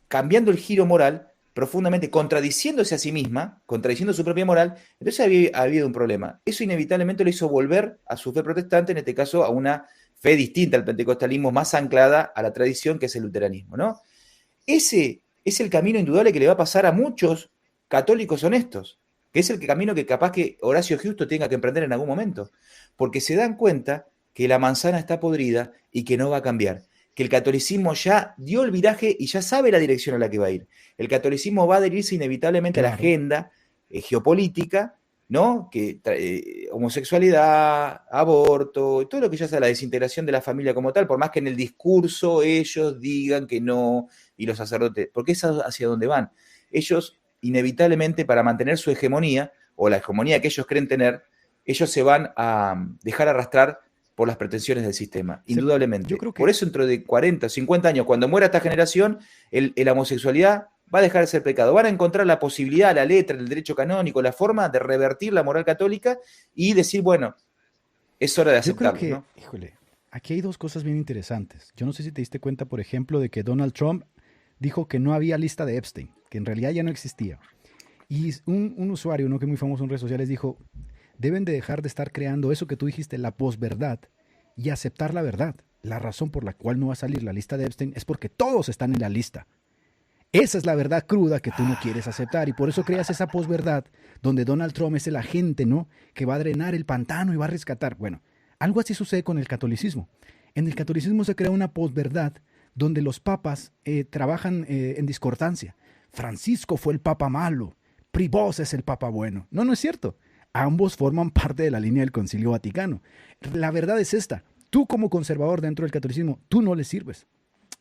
cambiando el giro moral profundamente, contradiciéndose a sí misma, contradiciendo su propia moral, entonces ha habido un problema. Eso inevitablemente lo hizo volver a su fe protestante, en este caso a una fe distinta al pentecostalismo, más anclada a la tradición, que es el luteranismo, ¿no? Ese es el camino indudable que le va a pasar a muchos católicos honestos, que es el camino que capaz que Horacio Giusto tenga que emprender en algún momento, porque se dan cuenta que la manzana está podrida y que no va a cambiar, que el catolicismo ya dio el viraje y ya sabe la dirección a la que va a ir. El catolicismo va a adherirse inevitablemente a la agenda geopolítica, ¿no? Que homosexualidad, aborto, todo lo que ya sea la desintegración de la familia como tal, por más que en el discurso ellos digan que no, y los sacerdotes, porque es hacia donde van. Ellos, inevitablemente, para mantener su hegemonía, o la hegemonía que ellos creen tener, ellos se van a dejar arrastrar por las pretensiones del sistema, indudablemente. Yo creo que... Por eso, dentro de 40, 50 años, cuando muera esta generación, la homosexualidad va a dejar de ser pecado. Van a encontrar la posibilidad, la letra, el derecho canónico, la forma de revertir la moral católica y decir, bueno, es hora de aceptarlo. Yo creo que, híjole, aquí hay dos cosas bien interesantes. Yo no sé si te diste cuenta, por ejemplo, de que Donald Trump dijo que no había lista de Epstein, que en realidad ya no existía. Y un usuario, ¿no?, que es muy famoso en redes sociales, dijo, deben de dejar de estar creando eso que tú dijiste, la posverdad, y aceptar la verdad. La razón por la cual no va a salir la lista de Epstein es porque todos están en la lista. Esa es la verdad cruda que tú no quieres aceptar, y por eso creas esa posverdad donde Donald Trump es el agente, ¿no?, que va a drenar el pantano y va a rescatar. Bueno, algo así sucede con el catolicismo. En el catolicismo se crea una posverdad donde los papas trabajan en discordancia. Francisco fue el papa malo, Privós es el papa bueno. No, no es cierto. Ambos forman parte de la línea del Concilio Vaticano. La verdad es esta: tú como conservador dentro del catolicismo, tú no les sirves.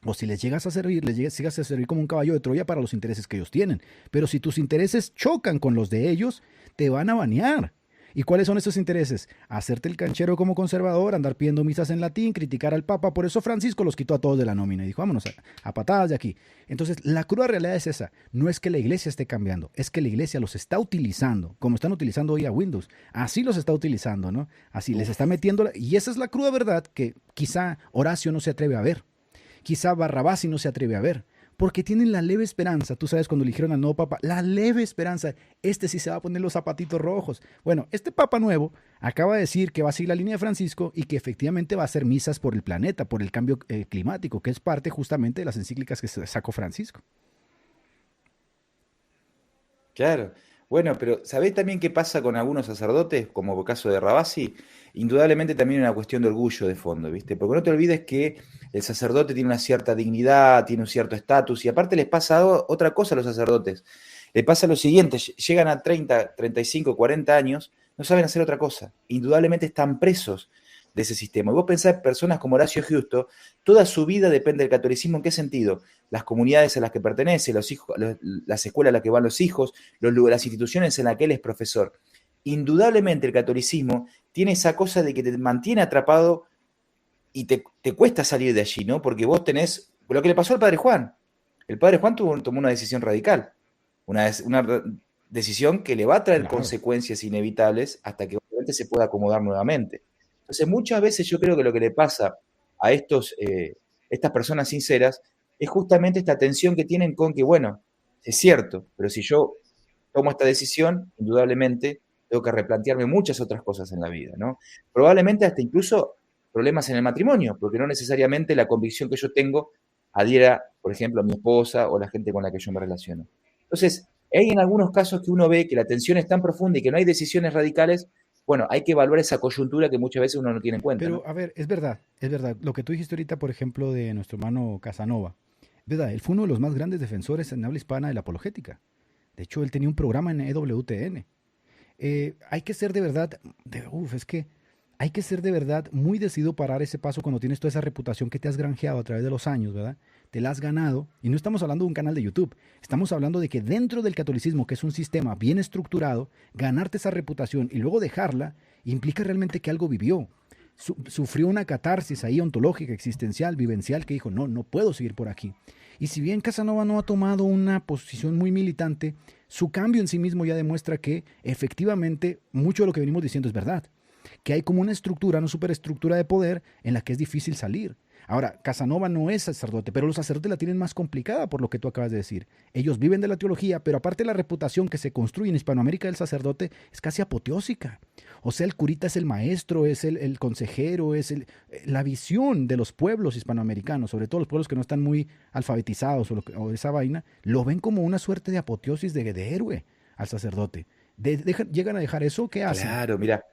O si les llegas a servir, sigas a servir como un caballo de Troya para los intereses que ellos tienen. Pero si tus intereses chocan con los de ellos, te van a banear. ¿Y cuáles son esos intereses? Hacerte el canchero como conservador, andar pidiendo misas en latín, criticar al Papa. Por eso Francisco los quitó a todos de la nómina y dijo, vámonos a patadas de aquí. Entonces, la cruda realidad es esa. No es que la iglesia esté cambiando, es que la iglesia los está utilizando, como están utilizando hoy a Windows. Así los está utilizando, ¿no? Así les está metiendo. Y esa es la cruda verdad que quizá Horacio no se atreve a ver. Quizá Barrabás no se atreve a ver. Porque tienen la leve esperanza, tú sabes, cuando eligieron al nuevo papa, la leve esperanza, este sí se va a poner los zapatitos rojos. Bueno, este papa nuevo acaba de decir que va a seguir la línea de Francisco y que efectivamente va a hacer misas por el planeta, por el cambio climático, que es parte justamente de las encíclicas que sacó Francisco. Claro. Bueno, pero ¿sabés también qué pasa con algunos sacerdotes, como el caso de Rabasi? Indudablemente también una cuestión de orgullo de fondo, ¿viste? Porque no te olvides que el sacerdote tiene una cierta dignidad, tiene un cierto estatus, y aparte les pasa otra cosa a los sacerdotes. Les pasa lo siguiente: llegan a 30, 35, 40 años, no saben hacer otra cosa. Indudablemente están presos de ese sistema. Y vos pensás, personas como Horacio Giusto, toda su vida depende del catolicismo. ¿En qué sentido? Las comunidades a las que pertenece, los hijos, las escuelas a las que van los hijos, las instituciones en las que él es profesor. Indudablemente el catolicismo tiene esa cosa de que te mantiene atrapado y te cuesta salir de allí, ¿no? Porque vos tenés lo que le pasó al padre Juan. El padre Juan tomó una decisión radical, una decisión que le va a traer consecuencias inevitables hasta que obviamente se pueda acomodar nuevamente. Entonces, muchas veces yo creo que lo que le pasa a estas personas sinceras es justamente esta tensión que tienen con que, bueno, es cierto, pero si yo tomo esta decisión, indudablemente tengo que replantearme muchas otras cosas en la vida, ¿no? Probablemente hasta incluso problemas en el matrimonio, porque no necesariamente la convicción que yo tengo adhiera, por ejemplo, a mi esposa o a la gente con la que yo me relaciono. Entonces, hay en algunos casos que uno ve que la tensión es tan profunda y que no hay decisiones radicales. Bueno, hay que evaluar esa coyuntura que muchas veces uno no tiene en cuenta. Pero, ¿no? a ver, es verdad. Lo que tú dijiste ahorita, por ejemplo, de nuestro hermano Casanova, ¿verdad? Él fue uno de los más grandes defensores en habla hispana de la apologética. De hecho, él tenía un programa en EWTN. Hay que ser de verdad, hay que ser de verdad muy decidido para dar ese paso cuando tienes toda esa reputación que te has granjeado a través de los años, ¿verdad? Te la has ganado, y no estamos hablando de un canal de YouTube, estamos hablando de que dentro del catolicismo, que es un sistema bien estructurado, ganarte esa reputación y luego dejarla implica realmente que algo vivió. Sufrió una catarsis ahí ontológica, existencial, vivencial, que dijo, no puedo seguir por aquí. Y si bien Casanova no ha tomado una posición muy militante, su cambio en sí mismo ya demuestra que efectivamente mucho de lo que venimos diciendo es verdad. Que hay como una estructura, una superestructura de poder en la que es difícil salir. Ahora, Casanova no es sacerdote, pero los sacerdotes la tienen más complicada por lo que tú acabas de decir. Ellos viven de la teología, pero aparte la reputación que se construye en Hispanoamérica del sacerdote es casi apoteósica. O sea, el curita es el maestro, es el consejero, la visión de los pueblos hispanoamericanos, sobre todo los pueblos que no están muy alfabetizados o esa vaina, lo ven como una suerte de apoteosis de héroe al sacerdote. Llegan a dejar eso, ¿qué hacen? Claro, mira.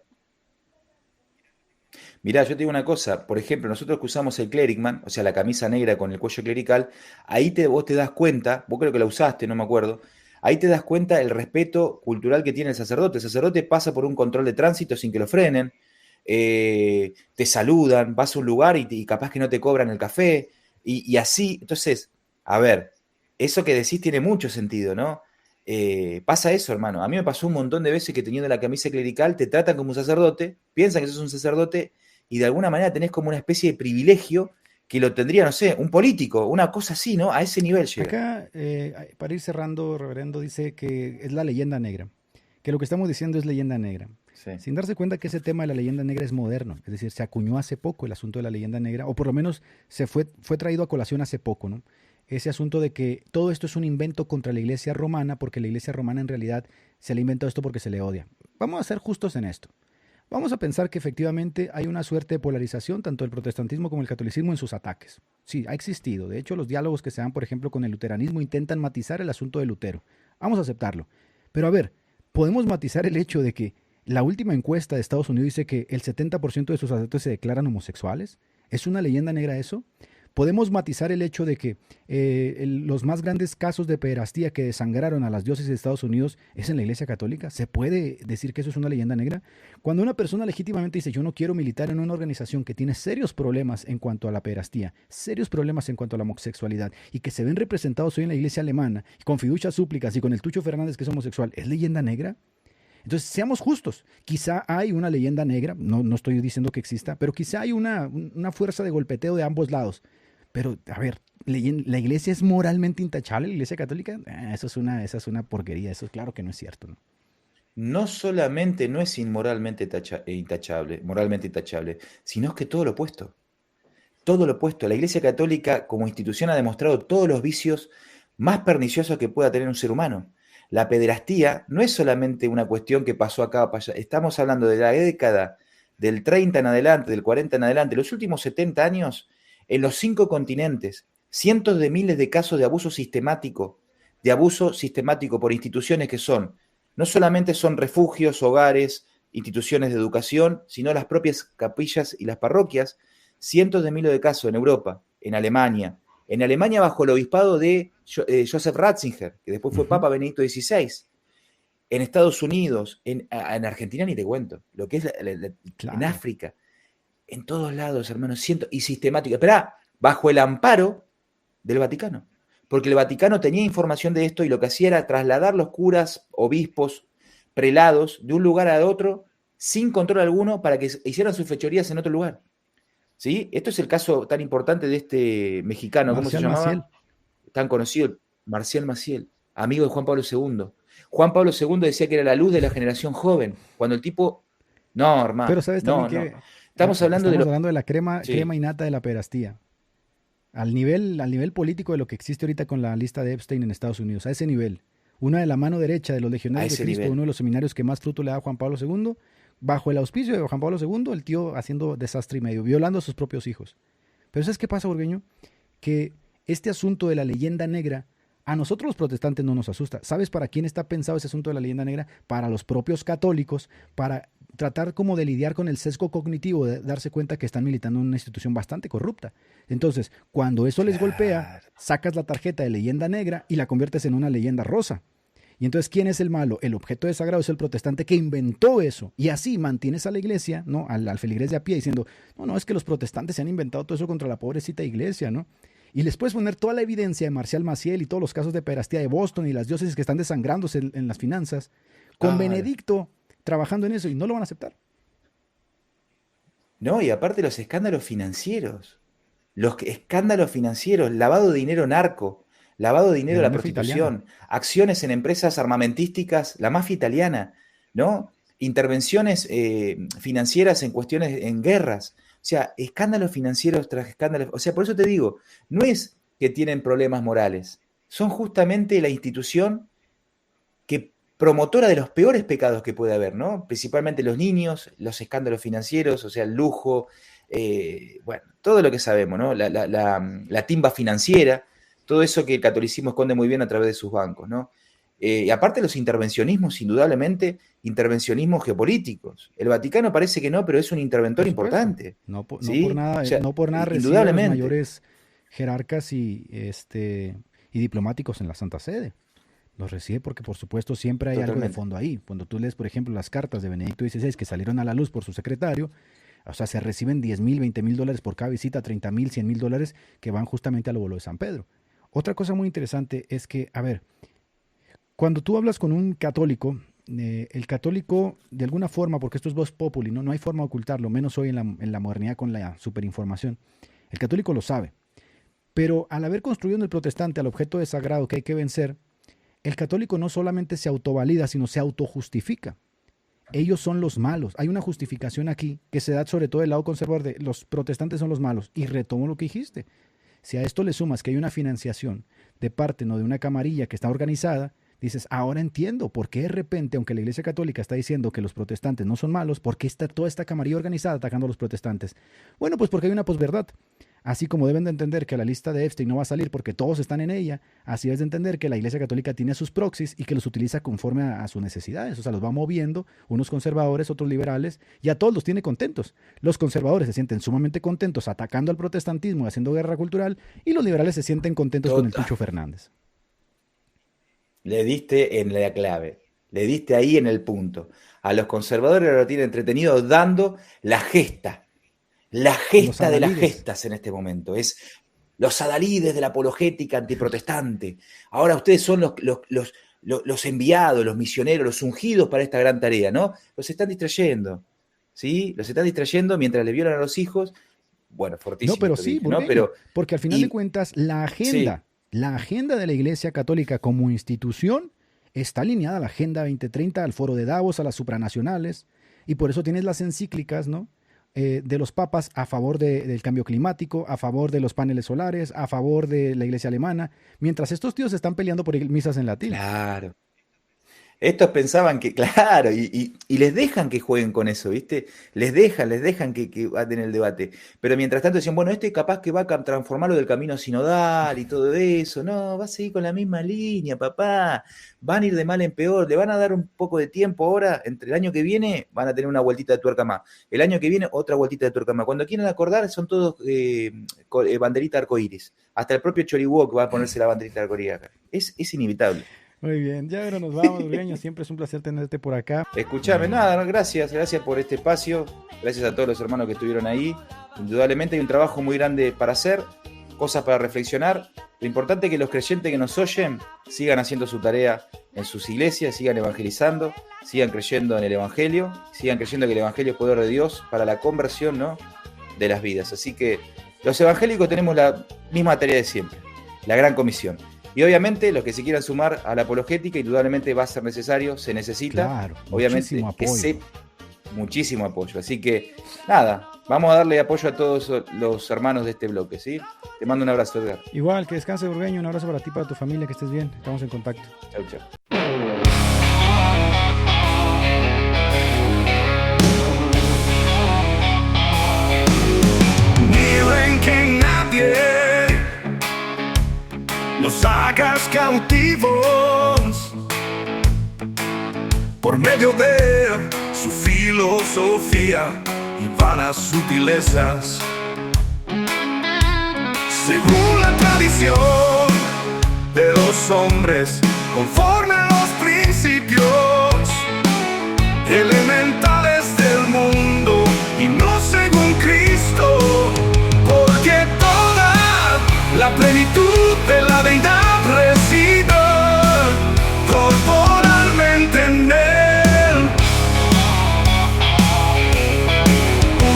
Mirá, yo te digo una cosa, por ejemplo, nosotros que usamos el clericman, o sea, la camisa negra con el cuello clerical, ahí vos te das cuenta, vos creo que la usaste, no me acuerdo, ahí te das cuenta el respeto cultural que tiene el sacerdote. El sacerdote pasa por un control de tránsito sin que lo frenen, te saludan, vas a un lugar y capaz que no te cobran el café, y así. Entonces, a ver, eso que decís tiene mucho sentido, ¿no? Pasa eso, hermano. A mí me pasó un montón de veces que teniendo la camisa clerical te tratan como un sacerdote, piensan que sos un sacerdote y de alguna manera tenés como una especie de privilegio que lo tendría, no sé, un político, una cosa así, ¿no? A ese nivel llega. Acá, para ir cerrando, reverendo, dice que es la leyenda negra, que lo que estamos diciendo es leyenda negra. Sí. Sin darse cuenta que ese tema de la leyenda negra es moderno, es decir, se acuñó hace poco el asunto de la leyenda negra, o por lo menos fue traído a colación hace poco, ¿no? Ese asunto de que todo esto es un invento contra la iglesia romana, porque la iglesia romana en realidad se le inventó esto porque se le odia. Vamos a ser justos en esto. Vamos a pensar que efectivamente hay una suerte de polarización, tanto del protestantismo como el catolicismo, en sus ataques. Sí, ha existido. De hecho, los diálogos que se dan, por ejemplo, con el luteranismo intentan matizar el asunto de Lutero. Vamos a aceptarlo. Pero a ver, podemos matizar el hecho de que la última encuesta de Estados Unidos dice que el 70% de sus sacerdotes se declaran homosexuales. ¿Es una leyenda negra eso? Podemos matizar el hecho de que los más grandes casos de pederastía que desangraron a las diócesis de Estados Unidos es en la Iglesia Católica. ¿Se puede decir que eso es una leyenda negra? Cuando una persona legítimamente dice yo no quiero militar en una organización que tiene serios problemas en cuanto a la pederastía, serios problemas en cuanto a la homosexualidad y que se ven representados hoy en la Iglesia alemana con fiducias súplicas y con el Tucho Fernández que es homosexual, ¿es leyenda negra? Entonces, seamos justos. Quizá hay una leyenda negra, no estoy diciendo que exista, pero quizá hay una fuerza de golpeteo de ambos lados. Pero, a ver, ¿la iglesia es moralmente intachable, la iglesia católica? Esa es una porquería, eso claro que no es cierto, ¿no? No solamente no es moralmente intachable, sino que todo lo opuesto. Todo lo opuesto. La Iglesia Católica como institución ha demostrado todos los vicios más perniciosos que pueda tener un ser humano. La pederastía no es solamente una cuestión que pasó acá para allá. Estamos hablando de la década del 30 en adelante, del 40 en adelante, los últimos 70 años, en los 5 continentes, cientos de miles de casos de abuso sistemático por instituciones que no solamente son refugios, hogares, instituciones de educación, sino las propias capillas y las parroquias, cientos de miles de casos en Europa, en Alemania bajo el obispado de Joseph Ratzinger, que después fue Papa Benedicto XVI, en Estados Unidos, en Argentina ni te cuento, lo que es Claro. en África, en todos lados, hermano, y sistemática, pero bajo el amparo del Vaticano, porque el Vaticano tenía información de esto y lo que hacía era trasladar los curas, obispos, prelados de un lugar a otro sin control alguno para que hicieran sus fechorías en otro lugar. ¿Sí? Esto es el caso tan importante de este mexicano, ¿cómo se llamaba? Maciel. Tan conocido, Marcial Maciel, amigo de Juan Pablo II. Juan Pablo II decía que era la luz de la generación joven, cuando el tipo... No, hermano. Pero sabes también que Estamos hablando de la crema Sí. innata de la pederastía. Al nivel político de lo que existe ahorita con la lista de Epstein en Estados Unidos, a ese nivel. Una de la mano derecha de los A legionarios de ese Cristo, nivel. uno de los seminarios que más fruto le da a Juan Pablo II, bajo el auspicio de Juan Pablo II, el tío haciendo desastre y medio, violando a sus propios hijos. Pero ¿sabes qué pasa, Burgueño? Que este asunto de la leyenda negra, a nosotros los protestantes no nos asusta. ¿Sabes para quién está pensado ese asunto de la leyenda negra? Para los propios católicos, para tratar como de lidiar con el sesgo cognitivo, de darse cuenta que están militando en una institución bastante corrupta. Entonces, cuando eso les golpea, sacas la tarjeta de leyenda negra y la conviertes en una leyenda rosa. Y entonces, ¿quién es el malo? El objeto desagrado es el protestante que inventó eso. Y así mantienes a la iglesia, ¿no? Al feligrés de a pie diciendo, no, es que los protestantes se han inventado todo eso contra la pobrecita iglesia, ¿no? Y les puedes poner toda la evidencia de Marcial Maciel y todos los casos de pederastía de Boston y las diócesis que están desangrándose en las finanzas, con Benedicto trabajando en eso y no lo van a aceptar. No, y aparte los escándalos financieros, lavado de dinero narco, lavado de dinero De a la la mafia prostitución, acciones en empresas armamentísticas, la mafia italiana, ¿no? Intervenciones financieras en cuestiones, en guerras. sea, escándalos financieros tras escándalos. O sea, por eso te digo, no es que tienen problemas morales, son justamente la institución que promotora de los peores pecados que puede haber, ¿no? Principalmente los niños, los escándalos financieros, o sea, el lujo, bueno, todo lo que sabemos, ¿no? La timba financiera, todo eso que el catolicismo esconde muy bien a través de sus bancos, ¿no? Y aparte los intervencionismos, indudablemente, intervencionismos geopolíticos. El Vaticano parece que no, pero es un interventor importante. ¿Sí? O sea, no por nada recibe a los mayores jerarcas y diplomáticos en la Santa Sede. Los recibe porque, por supuesto, siempre hay algo de fondo ahí. Cuando tú lees, por ejemplo, las cartas de Benedicto XVI que salieron a la luz por su secretario, o sea, se reciben $10,000, $20,000 por cada visita, $30,000, $100,000 que van justamente al óvulo de San Pedro. Otra cosa muy interesante es que, a ver, cuando tú hablas con un católico, el católico, de alguna forma, porque esto es vox populi, no hay forma de ocultarlo, menos hoy en la modernidad con la superinformación, el católico lo sabe. Pero al haber construido en el protestante al objeto desagrado que hay que vencer, el católico no solamente se autovalida, sino se autojustifica. Ellos son los malos. Hay una justificación aquí que se da sobre todo del lado conservador de los protestantes son los malos. Y retomo lo que dijiste. Si a esto le sumas que hay una financiación de parte, no de una camarilla que está organizada, dices, ahora entiendo por qué de repente, aunque la Iglesia Católica está diciendo que los protestantes no son malos, ¿por qué está toda esta camarilla organizada atacando a los protestantes? Bueno, pues porque hay una posverdad. Así como deben de entender que la lista de Epstein no va a salir porque todos están en ella, así debes de entender que la Iglesia Católica tiene sus proxies y que los utiliza conforme a sus necesidades. O sea, los va moviendo, unos conservadores, otros liberales, y a todos los tiene contentos. Los conservadores se sienten sumamente contentos atacando al protestantismo y haciendo guerra cultural, y los liberales se sienten contentos con el Chucho Fernández. Le diste en la clave, le diste ahí en el punto. A los conservadores lo tienen entretenido dando la gesta de las gestas en este momento. Es los adalides de la apologética antiprotestante. Ahora ustedes son los enviados, los misioneros, los ungidos para esta gran tarea, ¿no? Los están distrayendo, ¿sí? Los están distrayendo mientras le violan a los hijos. Bueno, fortísimo. No, pero sí, dije, ¿no? Pero, porque al final de cuentas, la agenda de la Iglesia Católica como institución está alineada a la Agenda 2030, al Foro de Davos, a las supranacionales, y por eso tienes las encíclicas, ¿no? De los papas a favor del cambio climático, a favor de los paneles solares, a favor de la Iglesia alemana, mientras estos tíos están peleando por misas en latín. Claro. Estos pensaban que, claro, y les dejan que jueguen con eso, ¿viste? Les dejan que baten el debate. Pero mientras tanto decían, bueno, capaz que va a transformarlo del camino sinodal y todo eso. No, va a seguir con la misma línea, papá. Van a ir de mal en peor. Le van a dar un poco de tiempo ahora. Entre el año que viene van a tener una vueltita de tuerca más. El año que viene otra vueltita de tuerca más. Cuando quieran acordar son todos banderita arcoíris. Hasta el propio Choriwok va a ponerse la banderita arcoíris acá. Es inevitable. Muy bien, ya ahora nos vamos, Burgueño. Siempre es un placer tenerte por acá. Escuchame, gracias por este espacio. Gracias a todos los hermanos que estuvieron ahí. Indudablemente hay un trabajo muy grande para hacer, cosas para reflexionar. Lo importante es que los creyentes que nos oyen sigan haciendo su tarea en sus iglesias, sigan evangelizando, sigan creyendo en el Evangelio, sigan creyendo que el Evangelio es poder de Dios para la conversión, ¿no?, de las vidas. Así que los evangélicos tenemos la misma tarea de siempre, la gran comisión. Y obviamente los que se quieran sumar a la apologética, indudablemente va a ser necesario, se necesita. Claro, obviamente muchísimo apoyo. Así que nada, vamos a darle apoyo a todos los hermanos de este bloque, ¿sí? Te mando un abrazo, Edgar. Igual, que descanse, Burgueño. Un abrazo para ti, para tu familia, que estés bien. Estamos en contacto. Chau, chau. Miren que nadie los hagas cautivos por medio de su filosofía y vanas sutilezas. Según la tradición de los hombres, conforme a los principios elementales del mundo y no según Cristo, porque toda la plenitud de la deidad reside corporalmente en él.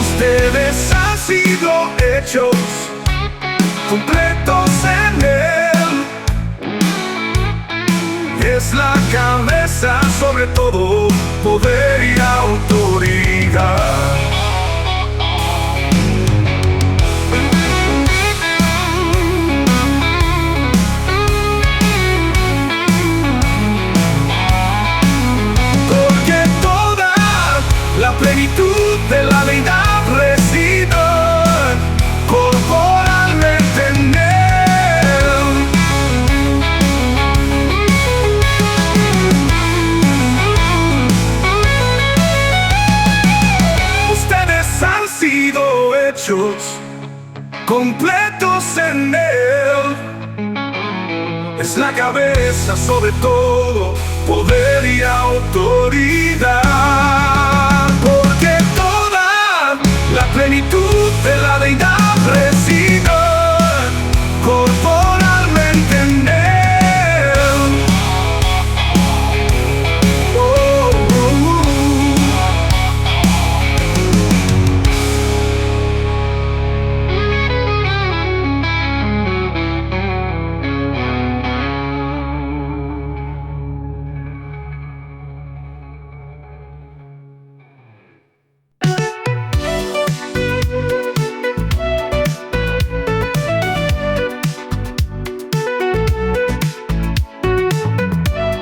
Ustedes han sido hechos completos en él. Es la cabeza sobre todo poder y autoridad. sido hechos completos en Él. Es la cabeza sobre todo poder y autoridad, porque toda la plenitud de la deidad reside corporalmente en Él.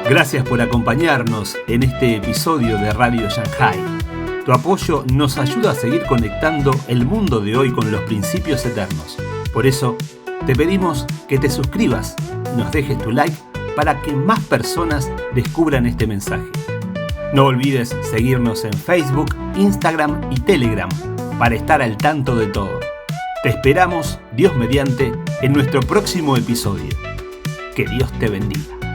Gracias por acompañarnos en este episodio de Radio Shanghai. Tu apoyo nos ayuda a seguir conectando el mundo de hoy con los principios eternos. Por eso, te pedimos que te suscribas y nos dejes tu like para que más personas descubran este mensaje. No olvides seguirnos en Facebook, Instagram y Telegram para estar al tanto de todo. Te esperamos, Dios mediante, en nuestro próximo episodio. Que Dios te bendiga.